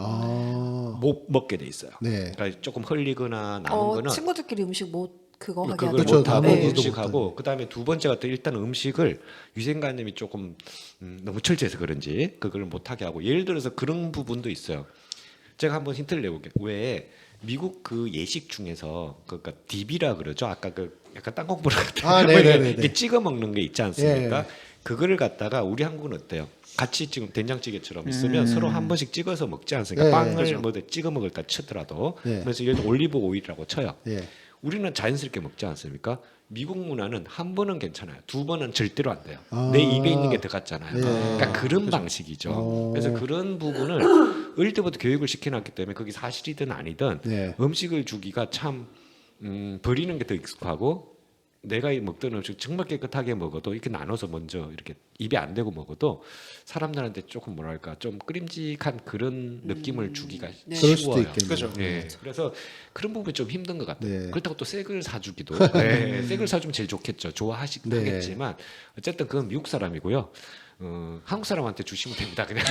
못 먹게 돼 있어요. 네. 그러니까 조금 흘리거나 남은 거는 친구들끼리 음식 못 그거 하게 그걸 하죠. 그렇죠. 못하고 나눠지도 음식하고 그다음에 두 번째가 또 일단 음식을 위생관념이 조금 너무 철저해서 그런지 그걸 못하게 하고 예를 들어서 그런 부분도 있어요. 제가 한번 힌트를 내볼게요. 왜 미국 그 예식 중에서 그러니까 딥이라 그러죠. 아까 그 약간 땅콩불 같은 네네네. 이렇게 찍어 먹는 게 있지 않습니까? 예. 그거를 갖다가 우리 한국은 어때요? 같이 지금 된장찌개처럼 있으면 서로 한 번씩 찍어서 먹지 않습니까? 예, 빵을 예. 뭐 찍어 먹을까 치더라도 예. 그래서 예를 들어 올리브 오일이라고 쳐요. 예. 우리는 자연스럽게 먹지 않습니까? 미국 문화는 한 번은 괜찮아요. 두 번은 절대로 안 돼요. 아. 내 입에 있는 게 더 같잖아요. 예. 그러니까 그런 방식이죠. 그래서 그런 부분을 어릴 때부터 교육을 시켜놨기 때문에 그게 사실이든 아니든 네. 음식을 주기가 참 버리는 게 더 익숙하고 내가 먹던 음식 정말 깨끗하게 먹어도 이렇게 나눠서 먼저 이렇게 입에 안 대고 먹어도 사람들한테 조금 뭐랄까 좀 끄림직한 그런 느낌을 주기가 네. 그럴 수도 쉬워요. 있겠네요. 그죠. 예. 그래서 그런 부분이 좀 힘든 것 같아요. 네. 그렇다고 또 색을 사주기도. 네. 색을 사주면 제일 좋겠죠. 좋아하겠지만 어쨌든 그건 미국 사람이고요. 한국 사람한테 주시면 됩니다. 그냥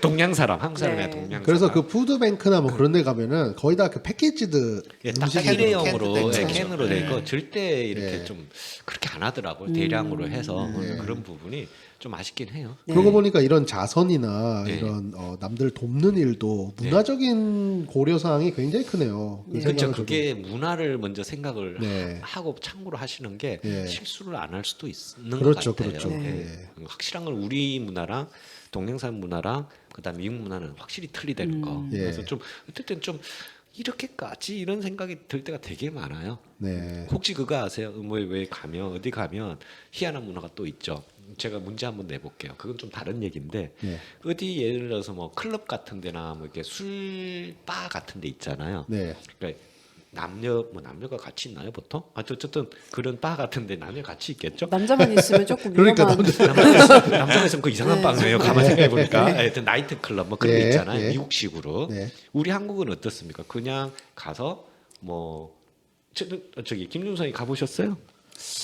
동양 사람, 한국 사람이야 네. 동양. 그래서 사람. 그 푸드뱅크나 뭐 그런 데 가면은 거의 다 그 패키지드 예, 딱 음식이 일회용으로 캔 예, 캔 캔으로 돼 있고 절대 이렇게 네. 좀 그렇게 안 하더라고요. 대량으로 해서 그런 부분이 좀 아쉽긴 해요. 그러고 보니까 이런 자선이나 네. 이런 남들 돕는 일도 문화적인 고려 사항이 굉장히 크네요. 그 그렇죠. 생각을 그게 문화를 먼저 생각을 네. 하고 참고로 하시는 게 네. 실수를 안 할 수도 있는 그렇죠, 것 같아요. 그렇죠. 예. 네. 확실한 건 우리 문화랑 동양산 문화랑 그다음 미국 문화는 확실히 틀리다는 거. 예. 그래서 좀 어쨌든 좀 이렇게까지 이런 생각이 들 때가 되게 많아요. 네. 혹시 그거 아세요? 왜 가면 어디 가면 희한한 문화가 또 있죠. 제가 문제 한번 내볼게요. 그건 좀 다른 얘기인데 네. 어디 예를 들어서 뭐 클럽 같은 데나 뭐 이렇게 술바 같은 데 있잖아요. 네. 그러니까 남녀가 같이 있나요 보통? 어쨌든 그런 바 같은데 남녀 같이 있겠죠? 남자만 있으면 조금 그러니까 위험한. 남자가 있으면 그 이상한 네. 방이에요. 가만 생각해 보니까 하여튼 나이트 클럽 뭐 그런 거 네, 있잖아요. 네. 미국식으로. 네. 우리 한국은 어떻습니까? 그냥 가서 뭐 저기 김준성이 가보셨어요?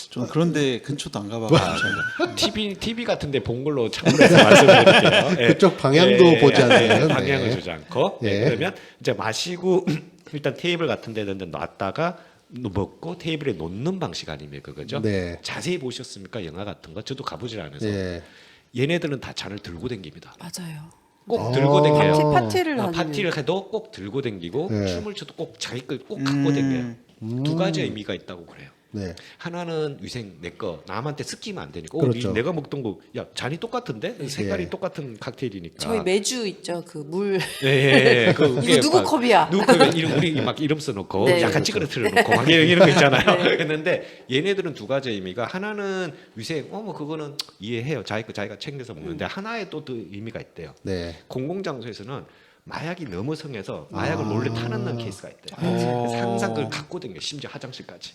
좀 그런데 근처도 안 가봐가지고 저희가. TV 같은데 본 걸로 참고해서 말씀드릴게요. 예. 그쪽 방향도 보지 않는. 방향을 네. 주지 않고. 네. 그러면 이제 마시고 일단 테이블 같은 데 놨다가 먹고 테이블에 놓는 방식 아닙니까, 그죠? 네. 자세히 보셨습니까, 영화 같은 거? 저도 가보질 않아서. 예. 얘네들은 다 잔을 들고 댕깁니다. 맞아요. 꼭 들고 댕겨요. 파티를 하는. 파티를 해도 꼭 들고 댕기고 네. 춤을 춰도 꼭 자기 걸 꼭 갖고 댕겨요. 두 가지 의미가 있다고 그래요. 네. 하나는 위생 내 거 남한테 섞이면 안 되니까. 그렇죠. 내가 먹던 거 야 잔이 똑같은데 색깔이 예. 똑같은 칵테일이니까. 저희 매주 있죠. 그 물. 예, 그 이거 누구 컵이야? 누구 컵이야? 우리 막 이름 써놓고 네. 약간 찌그러뜨려 놓고 막 이런 거 있잖아요. 했는데 얘네들은 두 가지 의미가 하나는 위생, 뭐 그거는 이해해요. 자기가 챙겨서 먹는데 하나의 또 의미가 있대요. 네. 공공장소에서는 마약이 너무 성해서 마약을 몰래 타는 케이스가 있대요. 그래서 항상 그걸 갖고 다녀요. 심지어 화장실까지.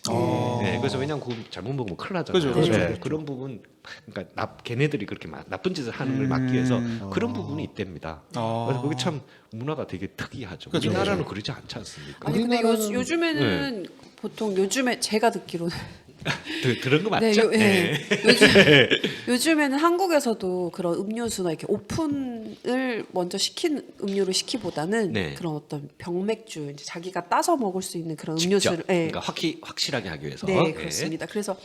네, 그래서 왜냐면 그거 잘못 먹으면 큰일 나잖아요. 그죠, 그죠, 네, 그죠. 그런 부분, 그러니까 걔네들이 그렇게 나쁜 짓을 하는 걸 막기 위해서 그런 부분이 있답니다. 그래서 그게 참 문화가 되게 특이하죠. 그죠, 우리나라는 그러지 않지 않습니까? 아니 근데 우리나라는- 요즘에는 보통 요즘에 제가 듣기로는 그런 거 네, 맞죠? 요즘에는 한국에서도 그런 음료수나 이렇게 오픈을 먼저 시킨 음료를 시키보다는 네. 그런 어떤 병맥주 이제 자기가 따서 먹을 수 있는 그런 직접, 음료수를 그러니까 확실하게 하기 위해서. 네, 그렇습니다. 그래서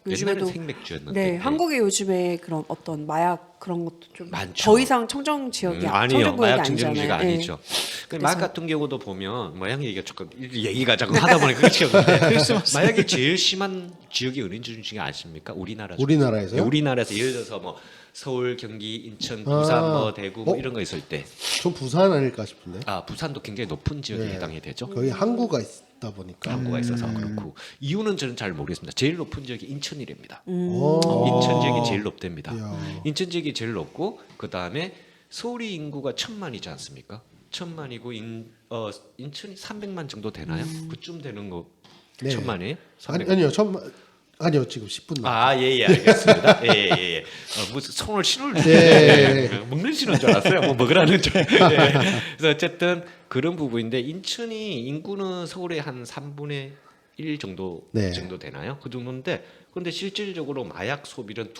예전에는 요즘에도 생맥주였는데. 네, 한국에 요즘에 그런 어떤 마약 그런 것도 좀 많죠. 더 이상 청정 지역이 아니요, 청정 구역이 마약 증정지가 아니잖아요. 네. 아니죠. 그 마약 같은 경우도 보면 마약 얘기가 조금 얘기가 자꾸 하다 보니까 그렇게 마약이 제일 심한 지역이 어느 지역이 아십니까? 우리나라. 우리나라에서요? 우리나라에서 예를 들어서 뭐 서울, 경기, 인천, 부산, 아. 뭐 대구 뭐 어? 이런 거 있을 때, 전 부산 아닐까 싶은데. 부산도 굉장히 높은 지역에 네. 해당이 되죠. 거기 항구가 있다 보니까. 항구가 있어서 그렇고 이유는 저는 잘 모르겠습니다. 제일 높은 지역이 인천이랍니다. 오. 인천 지역이 제일 높답니다. 이야. 인천 지역이 제일 높고 그 다음에 서울이 인구가 1,000만이지 않습니까? 1,000만이고 인천이 300만 정도 되나요? 그쯤 되는 거 네. 1,000만이에요? 아니요 지금 10분 남. 예, 알겠습니다. 예. 무슨 손을 신호를 네. 먹는 신호인 줄 알았어요. 뭐 먹으라는 줄. 예. 그래서 어쨌든 그런 부분인데 인천이 인구는 서울의 한 3분의 1 정도 네. 정도 되나요? 그 정도인데 그런데 실질적으로 마약 소비는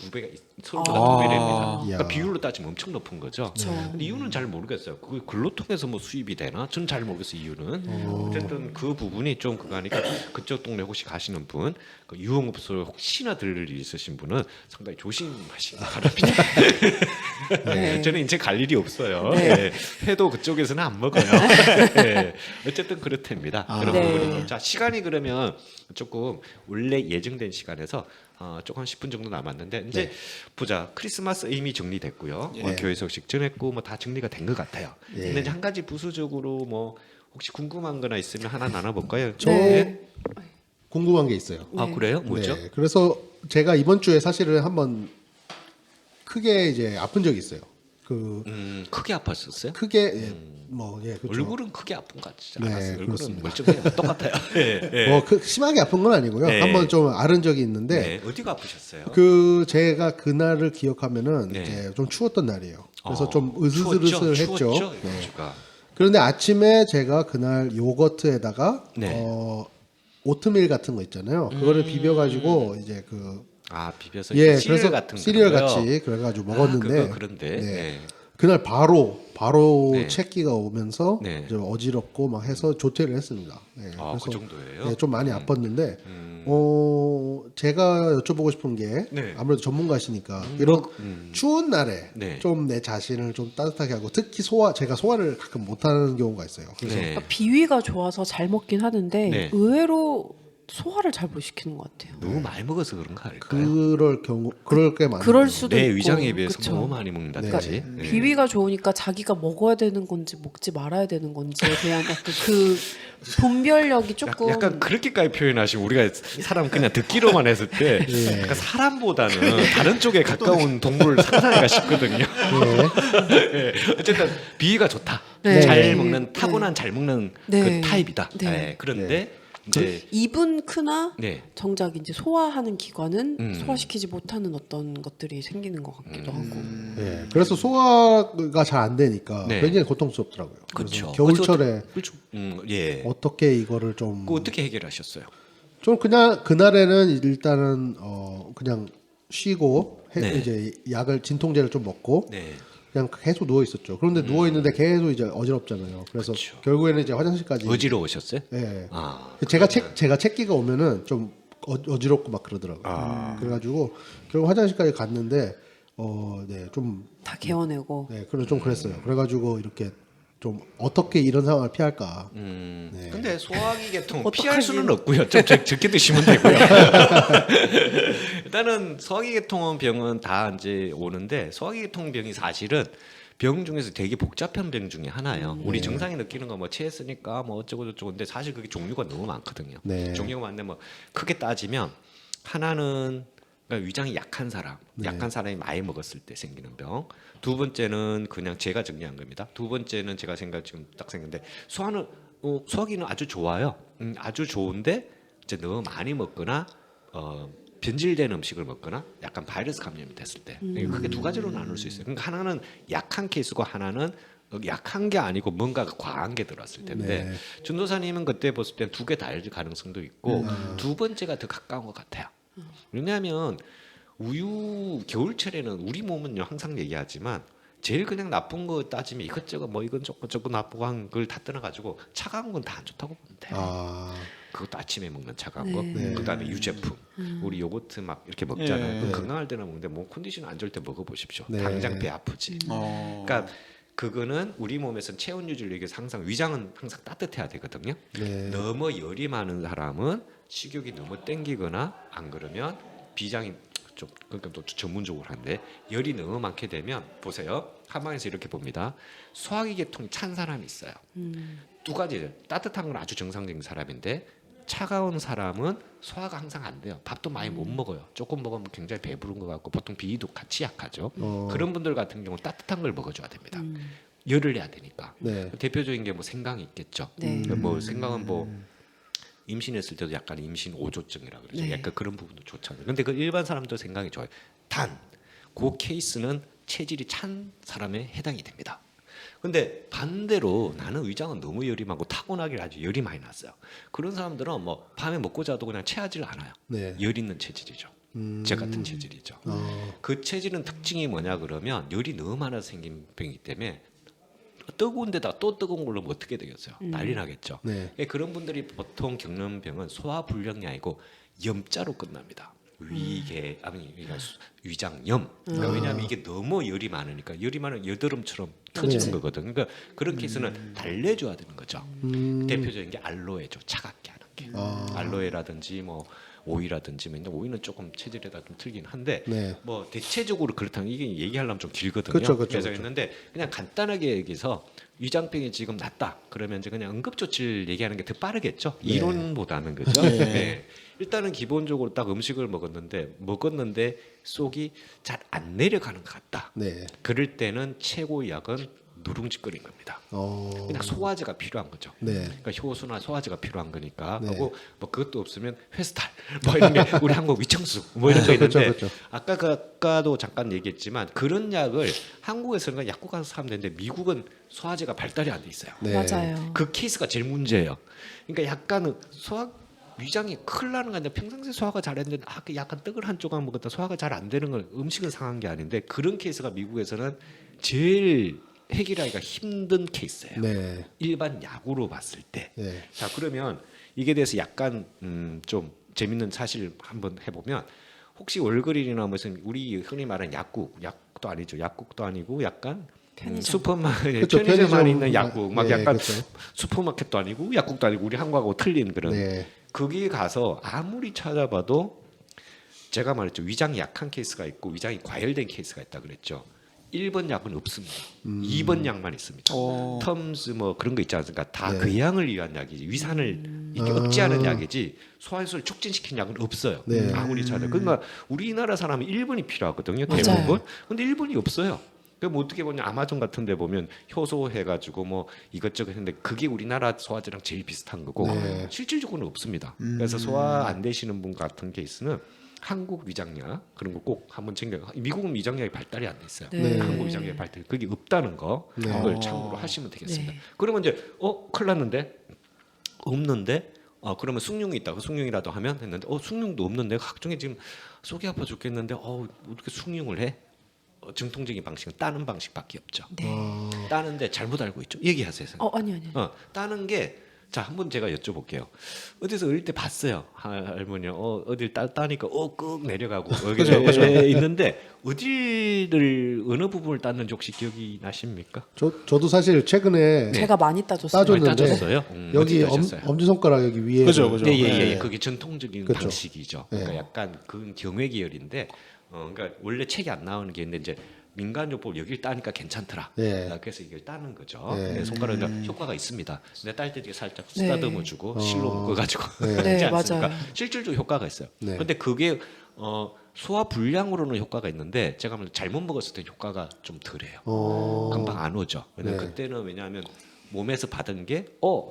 서울보다 2배랍니다. 그러니까 이야. 비율로 따지면 엄청 높은 거죠. 그렇죠. 근데 이유는 잘 모르겠어요. 그 글로 통해서 뭐 수입이 되나? 저는 잘 모르겠어요. 이유는. 어쨌든 그 부분이 좀 그거니까 그쪽 동네 혹시 가시는 분, 그 유흥업소에 혹시나 들릴 일 있으신 분은 상당히 조심하시기 바랍니다. 네. 저는 이제 갈 일이 없어요. 네. 네. 회도 그쪽에서는 안 먹어요. 네. 어쨌든 그렇답니다. 그런 네. 부분이. 자, 시간이 그러면 조금 원래 예정된 시간에서 조금 한 10분 정도 남았는데 이제 네. 보자. 크리스마스 이미 정리됐고요. 네. 뭐 교회 소식 전했고 뭐 다 정리가 된 것 같아요. 네. 근데 이제 한 가지 부수적으로 뭐 혹시 궁금한 거나 있으면 하나 나눠볼까요? 저 네. 궁금한 게 있어요. 아 그래요? 뭐죠? 네, 그래서 제가 이번 주에 사실은 한번 크게 이제 아픈 적이 있어요. 그 크게 아팠었어요? 크게 그렇죠. 얼굴은 크게 아픈 것 같지 네, 않았어요. 얼굴은 그렇습니다. 멀쩡해요. 똑같아요. 네. 심하게 아픈 건 아니고요. 네. 한번 좀 앓은 적이 있는데 네. 어디가 아프셨어요? 그 제가 그날을 기억하면은 네. 이제 좀 추웠던 날이에요. 그래서 좀 추웠죠? 으슬으슬했죠. 추웠죠? 네. 주가. 그런데 아침에 제가 그날 요거트에다가 네. 오트밀 같은 거 있잖아요. 그거를 비벼가지고 이제 비벼서 시리얼 시리얼 같은 시리얼 거요? 같이 그래가지고 먹었는데 그거 그런데 네. 네. 그날 바로 네. 체기가 오면서 네. 좀 어지럽고 막 해서 조퇴를 했습니다. 네, 그 정도예요? 네, 좀 많이 아팠는데 제가 여쭤보고 싶은 게 네. 아무래도 전문가시니까 이런 추운 날에 네. 좀 내 자신을 좀 따뜻하게 하고 특히 제가 소화를 가끔 못하는 경우가 있어요. 그래서 네. 그러니까 비위가 좋아서 잘 먹긴 하는데 네. 의외로 소화를 잘 못 시키는 것 같아요. 너무 많이 먹어서 그런 거 아닐까요? 그럴 게 많아요. 그럴 수도 내 있고. 위장에 비해서 그쵸. 너무 많이 먹는다든지. 네. 비위가 좋으니까 자기가 먹어야 되는 건지 먹지 말아야 되는 건지에 대한 약간 그 분별력이 조금 약간 그렇게까지 표현하시면 우리가 사람 그냥 듣기로만 했을 때 예. 약간 사람보다는 다른 쪽에 가까운 동물을 상상하기가 쉽거든요. 예. 어쨌든 비위가 좋다. 네. 잘 네. 먹는 타고난 잘 먹는 네. 그 타입이다. 네. 예. 그런데 이제 입은 크나 네. 정작 이제 소화하는 기관은 음. 소화시키지 못하는 어떤 것들이 생기는 것 같기도 하고. 네, 그래서 소화가 잘 안 되니까 네. 굉장히 고통스럽더라고요. 그렇죠. 그래서 겨울철에 그렇죠. 예. 어떻게 이거를 좀 그 어떻게 해결하셨어요? 좀 그냥 그날에는 일단은 그냥 쉬고 네. 이제 약을 진통제를 좀 먹고 네. 그냥 계속 누워 있었죠. 그런데 누워 있는데 계속 이제 어지럽잖아요. 그래서 그쵸. 결국에는 이제 화장실까지. 어지러우셨어요? 예. 아. 제가 책기가 오면은 좀 어지럽고 막 그러더라고요. 그래가지고 결국 화장실까지 갔는데 네, 좀 다 개어내고. 네, 그래 좀 그랬어요. 그래가지고 이렇게 좀 어떻게 이런 상황을 피할까? 네. 근데 소화기 계통 어떡하지? 피할 수는 없고요. 좀 적게 드시면 되고요. 일단은 소화기 계통 병은 다 이제 오는데 소화기 계통 병이 사실은 병 중에서 되게 복잡한 병 중에 하나예요. 우리 정상이 느끼는 거 뭐 체했으니까 뭐 어쩌고 저쩌고인데 사실 그게 종류가 너무 많거든요. 네. 종류가 많은데 뭐 크게 따지면 하나는 그러니까 위장이 약한 사람, 약한 사람이 많이 먹었을 때 생기는 병. 두 번째는 그냥 제가 정리한 겁니다. 두 번째는 제가 생각 지금 딱 생겼는데 소화기는 아주 좋아요. 아주 좋은데 이제 너무 많이 먹거나 변질된 음식을 먹거나 약간 바이러스 감염이 됐을 때 크게 두 가지로 나눌 수 있어요. 그러니까 하나는 약한 케이스고 하나는 약한 게 아니고 뭔가가 과한 게 들어왔을 텐데 네. 준도사님은 그때 봤을 때 두 개 다일 가능성도 있고 두 번째가 더 가까운 것 같아요. 왜냐하면 우유 겨울철에는 우리 몸은요 항상 얘기하지만 제일 그냥 나쁜 거 따지면 이것저것 뭐 이건 저것 나쁘고 한 걸 다 떠나가지고 차가운 건 다 안 좋다고 보면 돼요. 아, 그것도 아침에 먹는 차가운 거, 네. 그다음에 유제품, 우리 요거트 막 이렇게 먹잖아요. 예. 그건 건강할 때나 먹는데 몸 컨디션 안 좋을 때 먹어보십시오. 네. 당장 배 아프지. 어. 그러니까 그거는 우리 몸에서는 체온 유지를 위해서 항상 위장은 항상 따뜻해야 되거든요. 네. 너무 열이 많은 사람은 식욕이 너무 땡기거나 안 그러면 비장이 좀 그러니까 또 전문적으로 하는데 열이 너무 많게 되면 보세요. 한방에서 이렇게 봅니다. 소화기 계통이 찬 사람이 있어요. 두 가지 따뜻한 건 아주 정상적인 사람인데 차가운 사람은 소화가 항상 안 돼요. 밥도 많이 못 먹어요. 조금 먹으면 굉장히 배부른 것 같고 보통 비위도 같이 약하죠. 그런 분들 같은 경우는 따뜻한 걸 먹어줘야 됩니다. 열을 내야 되니까. 네. 대표적인 게 뭐 생강이 있겠죠. 네. 뭐 생강은 뭐 임신했을 때도 약간 임신 오조증이라 그러죠. 네. 약간 그런 부분도 좋잖아요. 근데 그 일반 사람도 생강이 좋아요. 단, 그 케이스는 체질이 찬 사람에 해당이 됩니다. 근데 반대로 나는 위장은 너무 열이 많고 타고나길 아주 열이 많이 났어요. 그런 사람들은 뭐 밤에 먹고 자도 그냥 체하질 않아요. 네. 열 있는 체질이죠. 제 같은 체질이죠. 그 체질은 특징이 뭐냐 그러면 열이 너무 많아서 생긴 병이기 때문에 뜨거운 데다 또 뜨거운 걸로 뭐 어떻게 되겠어요? 난리 나겠죠. 네. 그런 분들이 보통 겪는 병은 소화불량이 아니고 염자로 끝납니다. 위계 아니 그러니까 위장염. 그러니까 왜냐하면 이게 너무 열이 많으니까 열이 많은 여드름처럼 터지는 네. 거거든. 그러니까 그런 케이스는 달래줘야 되는 거죠. 대표적인 게 알로에죠. 차갑게 하는 게. 알로에라든지 뭐 오이라든지 뭐 오이는 조금 체질에다 좀 틀긴 한데 네. 뭐 대체적으로 그렇다면 이게 얘기하려면 좀 길거든요. 그쵸, 그래서 그쵸. 했는데 그냥 간단하게 얘기해서 위장병이 지금 났다. 그러면 이제 그냥 응급조치를 얘기하는 게 더 빠르겠죠. 네. 이론보다는 그죠. 네. 일단은 기본적으로 딱 음식을 먹었는데 속이 잘 안 내려가는 것 같다. 네. 그럴 때는 최고의 약은 누룽지거리는 겁니다. 그냥 소화제가 필요한 거죠. 네. 그러니까 효소나 소화제가 필요한 거니까 네. 하고 뭐 그것도 없으면 회스탈 뭐 이런 게 우리 한국 위청수 뭐 이런 거 그쵸, 있는데 그쵸. 아까도 잠깐 얘기했지만 그런 약을 한국에서는 그냥 약국 가서 사면 되는데 미국은 소화제가 발달이 안 돼 있어요. 네. 맞아요. 그 케이스가 제일 문제예요. 그러니까 약간은 위장이 큰일 나는 게 아니라 평상시에 소화가 잘했는데 그 약간 떡을 한 조각 먹었다 소화가 잘 안 되는 건 음식은 상한 게 아닌데 그런 케이스가 미국에서는 제일 해결하기가 힘든 케이스예요. 네. 일반 약으로 봤을 때. 네. 자 그러면 이게 대해서 약간 좀 재밌는 사실 한번 해보면 혹시 월그린이나 무슨 우리 흔히 말하는 약국도 아니죠. 약국도 아니고 약간 편의점. 그쵸, 편의점 안에 편의점. 있는 약국 막 네, 약간 그쵸. 슈퍼마켓도 아니고 약국도 아니고 우리 한국하고 틀린 그런 네. 거기 가서 아무리 찾아봐도 제가 말했죠. 위장이 약한 케이스가 있고 위장이 과열된 케이스가 있다 그랬죠. 1번 약은 없습니다. 2번 약만 있습니다. 오. 텀스 뭐 그런 거 있지 않습니까? 다 네. 그 양을 위한 약이지 위산을 이렇게 억제하는 약이지 소화효소를 촉진시키는 약은 없어요. 네. 아무리 찾아. 그러니까 우리나라 사람은 1번이 필요하거든요. 맞아요. 대부분. 근데 1번이 없어요. 그럼 뭐 어떻게 보냐 아마존 같은 데 보면 효소 해가지고 뭐 이것저것 했는데 그게 우리나라 소화제랑 제일 비슷한 거고 네. 실질적으로는 없습니다. 그래서 소화 안 되시는 분 같은 케이스는 한국 위장약 그런 거 꼭 한번 챙겨. 미국은 위장약이 발달이 안 돼 있어요. 네. 한국 위장약이 발달 그게 없다는 거 네. 그걸 참고로 하시면 되겠습니다. 네. 그러면 이제 큰일 났는데 없는데 그러면 숭늉이 있다고 숭늉이라도 하면 했는데 숭늉도 없는데 각종에 지금 속이 아파 죽겠는데 어떻게 숭늉을 해? 정통적인 방식은 따는 방식밖에 없죠. 네. 따는데 잘못 알고 있죠. 얘기하세요. 아니. 따는 게 자, 한번 제가 여쭤볼게요. 어디서 어릴 때 봤어요. 할머니 어딜 따니까 꾹 내려가고 여기 있는데 어디를 어느 부분을 땄는지 혹시 기억이 나십니까? 저도 사실 최근에 제가 많이 따줬어요. 따줬는데 따졌어요? 여기 어디 따셨어요? 엄지손가락 여기 위에 그죠, 그죠. 예. 그게 전통적인 그쵸. 방식이죠. 그러니까 예. 약간 그 경외 계열인데, 그러니까 원래 책이 안 나오는 게 있는데 이제 민간요법 여기를 따니까 괜찮더라. 예. 그래서 이걸 따는 거죠. 예. 네, 손가락은 효과가 있습니다. 근데 딸 때 살짝 쓰다듬어 주고 실로 묶어가지고 네. 하지 네, 않습니까? 맞아요. 실질적으로 효과가 있어요. 네. 그런데 그게 소화 불량으로는 효과가 있는데 제가 잘못 먹었을 때 효과가 좀 덜해요. 금방 안 오죠. 왜냐면 네. 그때는 왜냐하면 몸에서 받은 게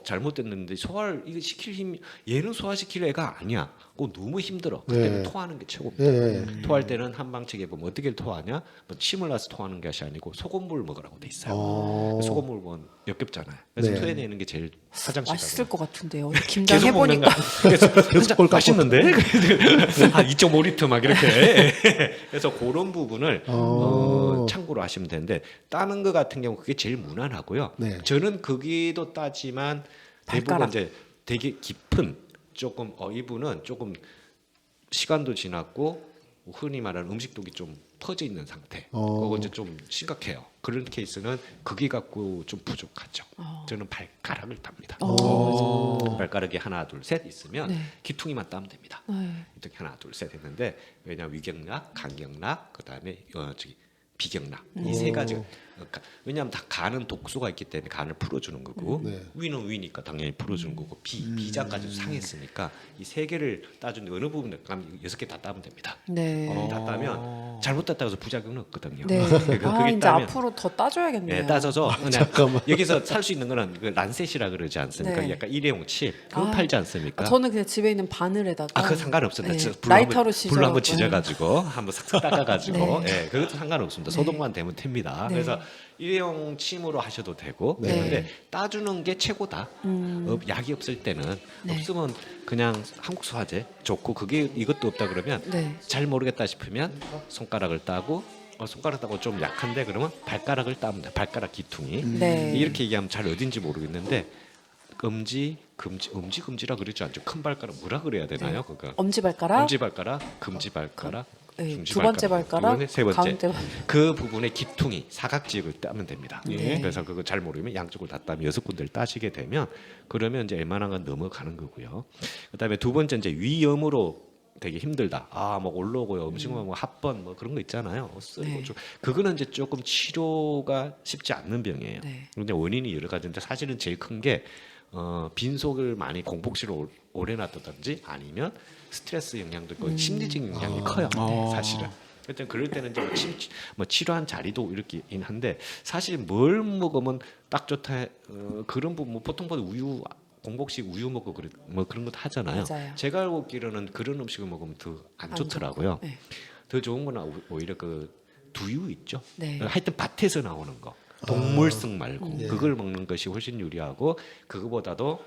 잘못됐는데 소화를 이거 시킬 힘 얘는 소화시킬 애가 아니야. 너무 힘들어. 그때는 네. 토하는 게 최고입니다. 예. 토할 때는 한방책에 보면 어떻게 토하냐? 뭐 침을 놔서 토하는 것이 아니고 소금물 먹으라고 돼 있어요. 소금물 먹으면 역겹잖아요. 그래서 네. 토해내는 게 제일 화장실 맛있을 것 같은데요. 계속 김장 먹는 해보니까 거. 계속 꼴깍 맛있는데 2.5리터 막 이렇게. 그래서 그런 부분을 참고로 하시면 되는데 따는 거 같은 경우 그게 제일 무난하고요. 네. 저는 거기도 따지만 대부분 발가락. 이제 되게 깊은 조금 이분은 조금 시간도 지났고 흔히 말하는 음식독이 좀 퍼져 있는 상태. 그거 이제 좀 심각해요. 그런 케이스는 그게 갖고 좀 부족하죠. 저는 발가락을 tab니다. 발가락이 하나 둘 셋 있으면 네. 기퉁이만 따면 됩니다. 네. 이렇게 하나 둘 셋 했는데 왜냐 위경락, 간경락, 그다음에 비경락 이 세 가지. 그러니까 왜냐하면 다 간은 독소가 있기 때문에 간을 풀어주는 거고 네. 위는 위니까 당연히 풀어주는 거고 비자까지 상했으니까 이 세 개를 따주는데 어느 부분에 6개 다 따면 됩니다. 네. 다 따면 잘못 따다고 해서 부작용은 없거든요. 네. 그러니까 그게 이제 따면 앞으로 더 따줘야겠네요. 네, 따져서 그냥 여기서 살 수 있는 거는 그 란셋이라 그러지 않습니까? 네. 약간 일회용 칠 그거 팔지 않습니까? 저는 그냥 집에 있는 바늘에다가 그거 상관없습니다. 네. 진짜 라이터로 불로 한번 찢어갖고. 지져가지고 한번 싹싹 닦아가지고, 네. 그것도 상관없습니다. 소독만 되면 됩니다. 네. 그래서 일회용 침으로 하셔도 되고, 네. 근데 따주는 게 최고다. 약이 없을 때는 네. 없으면 그냥 한국 소화제 좋고 그게 이것도 없다 그러면 네. 잘 모르겠다 싶으면 손가락을 따고. 손가락 따고 좀 약한데 그러면 발가락을 따면 돼. 발가락 기퉁이. 네. 이렇게 얘기하면 잘 어딘지 모르겠는데 금지라 그러지 않죠. 큰 발가락 뭐라 그래야 되나요? 그거 엄지발가락, 엄지발가락, 금지발가락, 네, 중지발가락, 두 번째 발가락, 두 번째, 세 번째. 가운데 그 부분의 기퉁이 사각지역을 따면 됩니다. 네. 그래서 그거 잘 모르면 양쪽을 다 따면 6군데를 따시게 되면 그러면 이제 웬만한 건 넘어가는 거고요. 그다음에 두 번째 이제 위염으로 되게 힘들다. 뭐 올라오고요. 음식물 뭐 합번 뭐 그런 거 있잖아요. 쓰고 네. 그거는 이제 조금 치료가 쉽지 않는 병이에요. 네. 근데 원인이 여러 가지인데 사실은 제일 큰 게 빈속을 많이 공복실로 오래 놔뒀든지 아니면 스트레스 영향도 있고 심리적인 영향이 커요. 사실은. 그때 그럴 때는 이제 뭐 치료한 자리도 이렇게긴 한데 사실 뭘 먹으면 딱 좋다 그런 부분 뭐 보통 우유 공복식 우유 먹고 뭐 그런 것도 하잖아요. 맞아요. 제가 알고 있기로는 그런 음식을 먹으면 더 안 안 좋더라고요. 좋고, 네. 더 좋은 거는 오히려 그 두유 있죠. 네. 하여튼 밭에서 나오는 거. 동물성 말고 예. 그걸 먹는 것이 훨씬 유리하고 그거보다도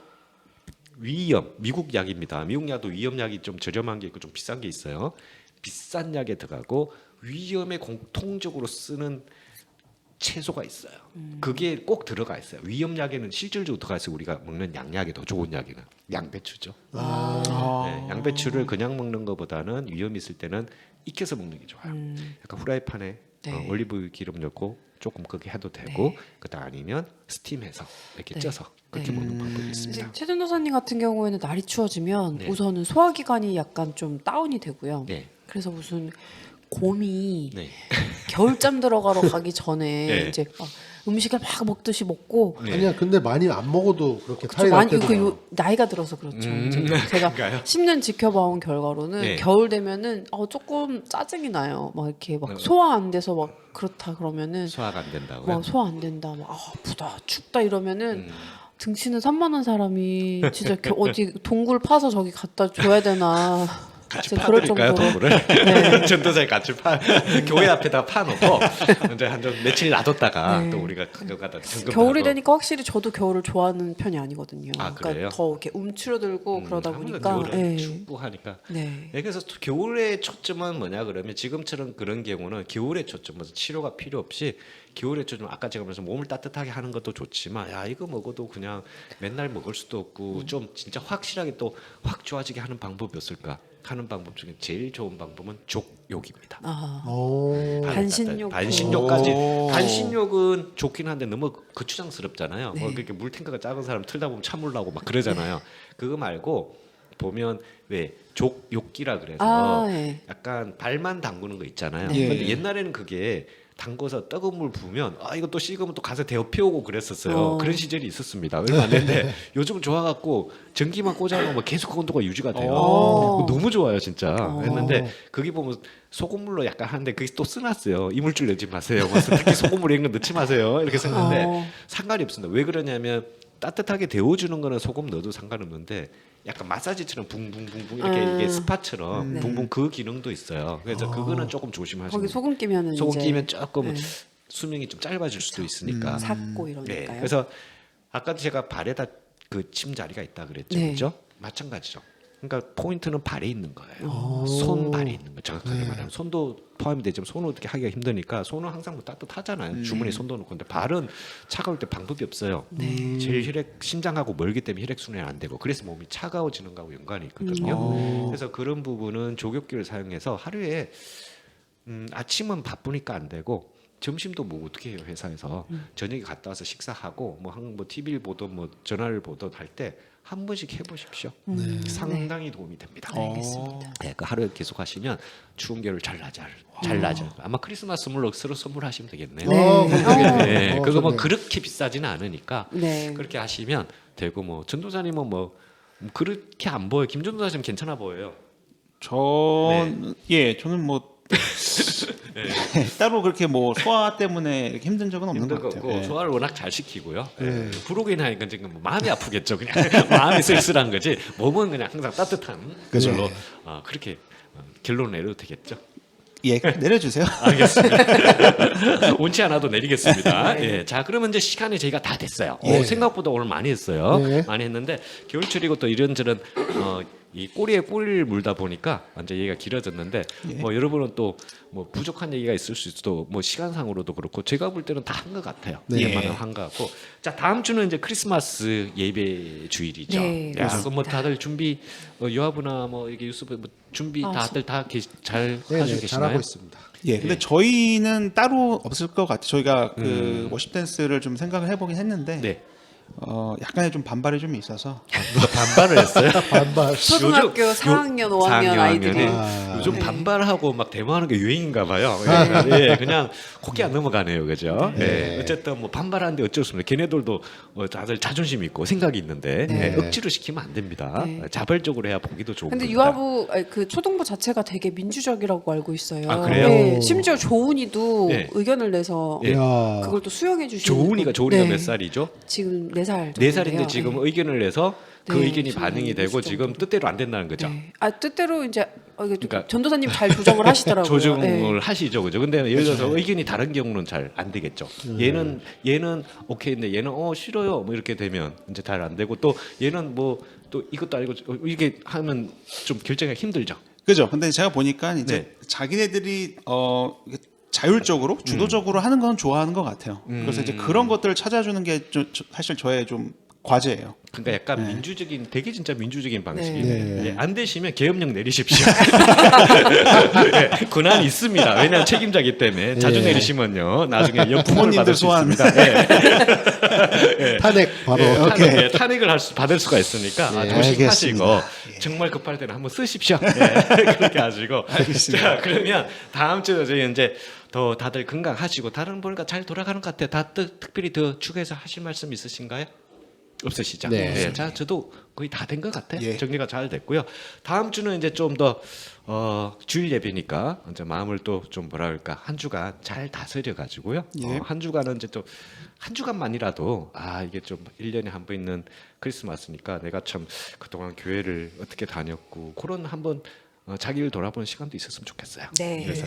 위염 미국 약입니다. 미국 약도 위염약이 좀 저렴한 게 있고 좀 비싼 게 있어요. 비싼 약에 들어가고 위염에 공통적으로 쓰는 채소가 있어요. 그게 꼭 들어가 있어요. 위염약에는 실질적으로 들어가 있어요. 우리가 먹는 양약에 더 좋은 약에는 양배추죠. 네, 양배추를 그냥 먹는 것보다는 위염 있을 때는 익혀서 먹는 게 좋아요. 약간 후라이팬에 네. 올리브 기름 넣고 조금 그렇게 해도 되고 네. 그다음 아니면 스팀해서 이렇게 네. 쪄서 그렇게 네. 먹는 방법이 이제 있습니다. 최 전도사님 같은 경우에는 날이 추워지면 네. 우선은 소화기관이 약간 좀 다운이 되고요. 네. 그래서 무슨 곰이 네. 겨울잠 들어가러 가기 전에 네. 이제 막 음식을 막 먹듯이 먹고 네. 아니야 근데 많이 안 먹어도 그렇게 좀 탈이 날 많이 때도 많아. 나이가 들어서 그렇죠. 이제 제가 그런가요? 10년 지켜봐온 결과로는 네. 겨울 되면은 조금 짜증이 나요. 막 이렇게 막 소화 안 돼서 막 그렇다 그러면은 소화가 안 된다고요? 막 소화 안 된다, 막 아프다, 춥다 이러면은 등치는 3만 원 사람이 진짜 어디 동굴 파서 저기 갖다 줘야 되나. 같이 진짜 그럴 파드릴까요, 정도로. 도구를? 전도사에 같이 교회 앞에다 파놓고 이제 한 좀 며칠 놔뒀다가 네. 또 우리가 가다 점검하고. 겨울이 되니까 확실히 저도 겨울을 좋아하는 편이 아니거든요. 아, 그러니까 그래요? 더 이렇게 움츠러들고 그러다 아무래도 보니까 겨울은 예. 춥고 하니까. 네. 네, 그래서 겨울의 초점은 뭐냐 그러면 지금처럼 그런 경우는 겨울의 초점, 무슨 치료가 필요 없이 겨울의 초점 아까 제가 말씀 몸을 따뜻하게 하는 것도 좋지만 야 이거 먹어도 그냥 맨날 먹을 수도 없고 좀 진짜 확실하게 또 확 좋아지게 하는 방법이 없을까 하는 방법 중에 제일 좋은 방법은 족욕입니다. 아, 오. 반신욕. 반신욕까지 오. 반신욕은 좋긴 한데 너무 거추장스럽잖아요. 네. 뭐 그렇게 물 탱크가 작은 사람 틀다 보면 참물 나고 막 그러잖아요. 그거 말고 보면 왜 족욕기라 그래서 아, 예. 약간 발만 담그는 거 있잖아요. 예. 근데 옛날에는 그게 담궈서 뜨거운 물 부으면 아 이거 또 식으면 또 가서 데워피우고 그랬었어요. 어. 그런 시절이 있었습니다. 얼마 안 됐는데 요즘은 좋아갖고 전기만 꽂아놓으면 계속 그 온도가 유지가 돼요. 어. 너무 좋아요 진짜. 어. 했는데 거기 보면 소금물로 약간 하는데 그게 또 써놨어요. 이물질 넣지 마세요. 그래서 특히 소금물 이런 거 넣지 마세요. 이렇게 썼는데 어. 상관이 없습니다. 왜 그러냐면 따뜻하게 데워주는 거는 소금 넣어도 상관없는데 약간 마사지처럼 붕붕붕붕 이렇게 이게 스파처럼 네. 붕붕 그 기능도 있어요. 그래서 그거는 조금 조심하시면 거기 소금 끼면은 소금 이제 끼면 조금 네. 수명이 좀 짧아질 수도 있으니까. 삭고 네. 이러니까요. 그래서 아까 제가 발에다 그 침 자리가 있다 그랬죠, 네. 그렇죠? 마찬가지죠. 그러니까 포인트는 발에 있는 거예요. 손발에 있는 거 정확하게 말하면 손도 포함이 되지만 손은 어떻게 하기가 힘드니까 손은 항상 뭐 따뜻하잖아요. 주머니에 손도 넣고 근데 발은 차가울 때 방법이 없어요. 제일 혈액 심장하고 멀기 때문에 혈액 순환이 안 되고 그래서 몸이 차가워지는 거하고 연관이 있거든요. 그래서 그런 부분은 족욕기를 사용해서 하루에 아침은 바쁘니까 안 되고 점심도 뭐 어떻게 해요 회사에서 저녁에 갔다 와서 식사하고 뭐 TV를 보든 뭐 전화를 보든 할 때 한 번씩 해보십시오. 상당히 도움이 됩니다. 알겠습니다. 네, 그 하루에 계속 하시면 추운 겨울 잘 나죠. 아마 크리스마스 선물로 서로 선물하시면 되겠네요. 네, 그거 뭐 좋네요. 그렇게 비싸지는 않으니까 네. 그렇게 하시면 되고 뭐 전도사님은 뭐 그렇게 안 보여. 김 전도사님 괜찮아 보여요. 저는 뭐 따로 그렇게 뭐 소화 때문에 이렇게 힘든 적은 없는 힘든 것 같아요. 거고 예. 소화를 워낙 잘 시키고요. 부록이 나니까 지금 뭐 마음이 아프겠죠. 그냥 마음이 쓸쓸한 거지. 몸은 그냥 항상 따뜻한 그죠. 걸로 그렇게 결론을 내려도 되겠죠. 예, 내려주세요. 알겠습니다. 원치 않아도 내리겠습니다. 예. 자, 그러면 이제 시간이 저희가 다 됐어요. 생각보다 오늘 많이 했어요. 네. 많이 했는데 겨울철이고 또 이런저런 이 꼬리에 꼬리를 물다 보니까 이제 얘기가 길어졌는데 뭐 여러분은 또 뭐 부족한 얘기가 있을 수도 뭐 시간상으로도 그렇고 제가 볼 때는 다 한 것 같아요. 네. 이만은 한 것 같고 자 다음 주는 이제 크리스마스 예배 주일이죠. 네, 야, 맞습니다. 뭐 다들 준비 요하브나 뭐 이게 유스브 뭐 준비 다들 다 잘 네, 하시고 네, 계시나요? 잘하고 있습니다. 예, 근데 저희는 따로 없을 것 같아요. 저희가 그 워십 댄스를 좀 생각을 해보긴 했는데 네. 약간의 좀 반발이 좀 있어서 누가 반발을 했어요? 반발. 초등학교 4학년, 5학년 아이들이 요즘 네. 반발하고 막 데모하는 게 유행인가 봐요. 예, 그냥 코끼 안 넘어가네요, 그죠? 예, 어쨌든 뭐 반발하는데 어쩔 수 없습니다. 걔네들도 다들 자존심 있고 생각이 있는데 네. 억지로 시키면 안 됩니다. 네. 자발적으로 해야 보기도 좋은 근데 겁니다. 유아부 그 초등부 자체가 되게 민주적이라고 알고 있어요. 아, 그래요? 네, 심지어 조은이도 네. 의견을 내서 예. 야. 그걸 또 수용해 주시는 조은이가 네. 몇 살이죠? 지금 4살. 4살인데 지금 의견을 내서 그 네, 의견이 지금 반영이 되고 그 지금 정도로. 뜻대로 안 된다는 거죠. 네. 아 뜻대로 이제 이게 또 그러니까 전도사님 잘 조정을 하시더라고요. 조정을 네. 하시죠, 그죠? 근데 예를 들어서 의견이 다른 경우는 잘 안 되겠죠. 얘는 오케이인데 얘는 싫어요, 뭐 이렇게 되면 이제 잘 안 되고 또 얘는 뭐 또 이것도 아니고 이게 하면 좀 결정하기 힘들죠. 그죠. 근데 제가 보니까 이제 네. 자기네들이 이게 자율적으로 주도적으로 하는 건 좋아하는 것 같아요. 그래서 이제 그런 것들을 찾아주는 게 사실 저의 좀 과제예요. 그러니까 약간 민주적인, 되게 진짜 민주적인 방식이에요. 네. 예, 안 되시면 계엄령 내리십시오. 예, 권한이 있습니다. 왜냐하면 책임자기 때문에 자주 내리시면요, 나중에 연품을 부모님들 받을 수 소환. 있습니다. 예. 탄핵 바로. 탄핵을 받을 수가 있으니까 예, 조심하시고 알겠습니다. 정말 급할 때는 한번 쓰십시오. 예, 그렇게 하시고. 자, 그러면 다음 주에 저희 이제 더 다들 건강하시고 다른 보니까 잘 돌아가는 것 같아요. 다 특별히 더 추가해서 하실 말씀 있으신가요? 없으시죠? 네. 자, 저도 거의 다 된 것 같아요. 예. 정리가 잘 됐고요. 다음 주는 이제 좀 더 주일 예배니까 이제 마음을 또 좀 뭐랄까 한 주간 잘 다스려 가지고요. 예. 한 주간은 이제 또 한 주간만이라도 이게 좀 1년에 한 번 있는 크리스마스니까 내가 참 그동안 교회를 어떻게 다녔고 그런 한번 자기를 돌아보는 시간도 있었으면 좋겠어요. 네. 그래서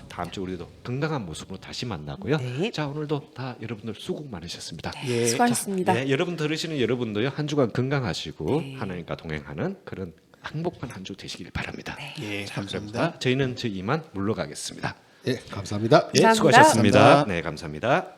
다음 주 우리도 건강한 모습으로 다시 만나고요. 네. 자 오늘도 다 여러분들 수고 많으셨습니다. 예. 수고하셨습니다. 자, 여러분 들으시는 여러분도요 한 주간 건강하시고 네. 하나님과 동행하는 그런 행복한 한 주 되시길 바랍니다. 예, 감사합니다. 자, 저희는 이만 물러가겠습니다. 예, 감사합니다. 예, 감사합니다. 수고하셨습니다. 감사합니다. 네, 감사합니다.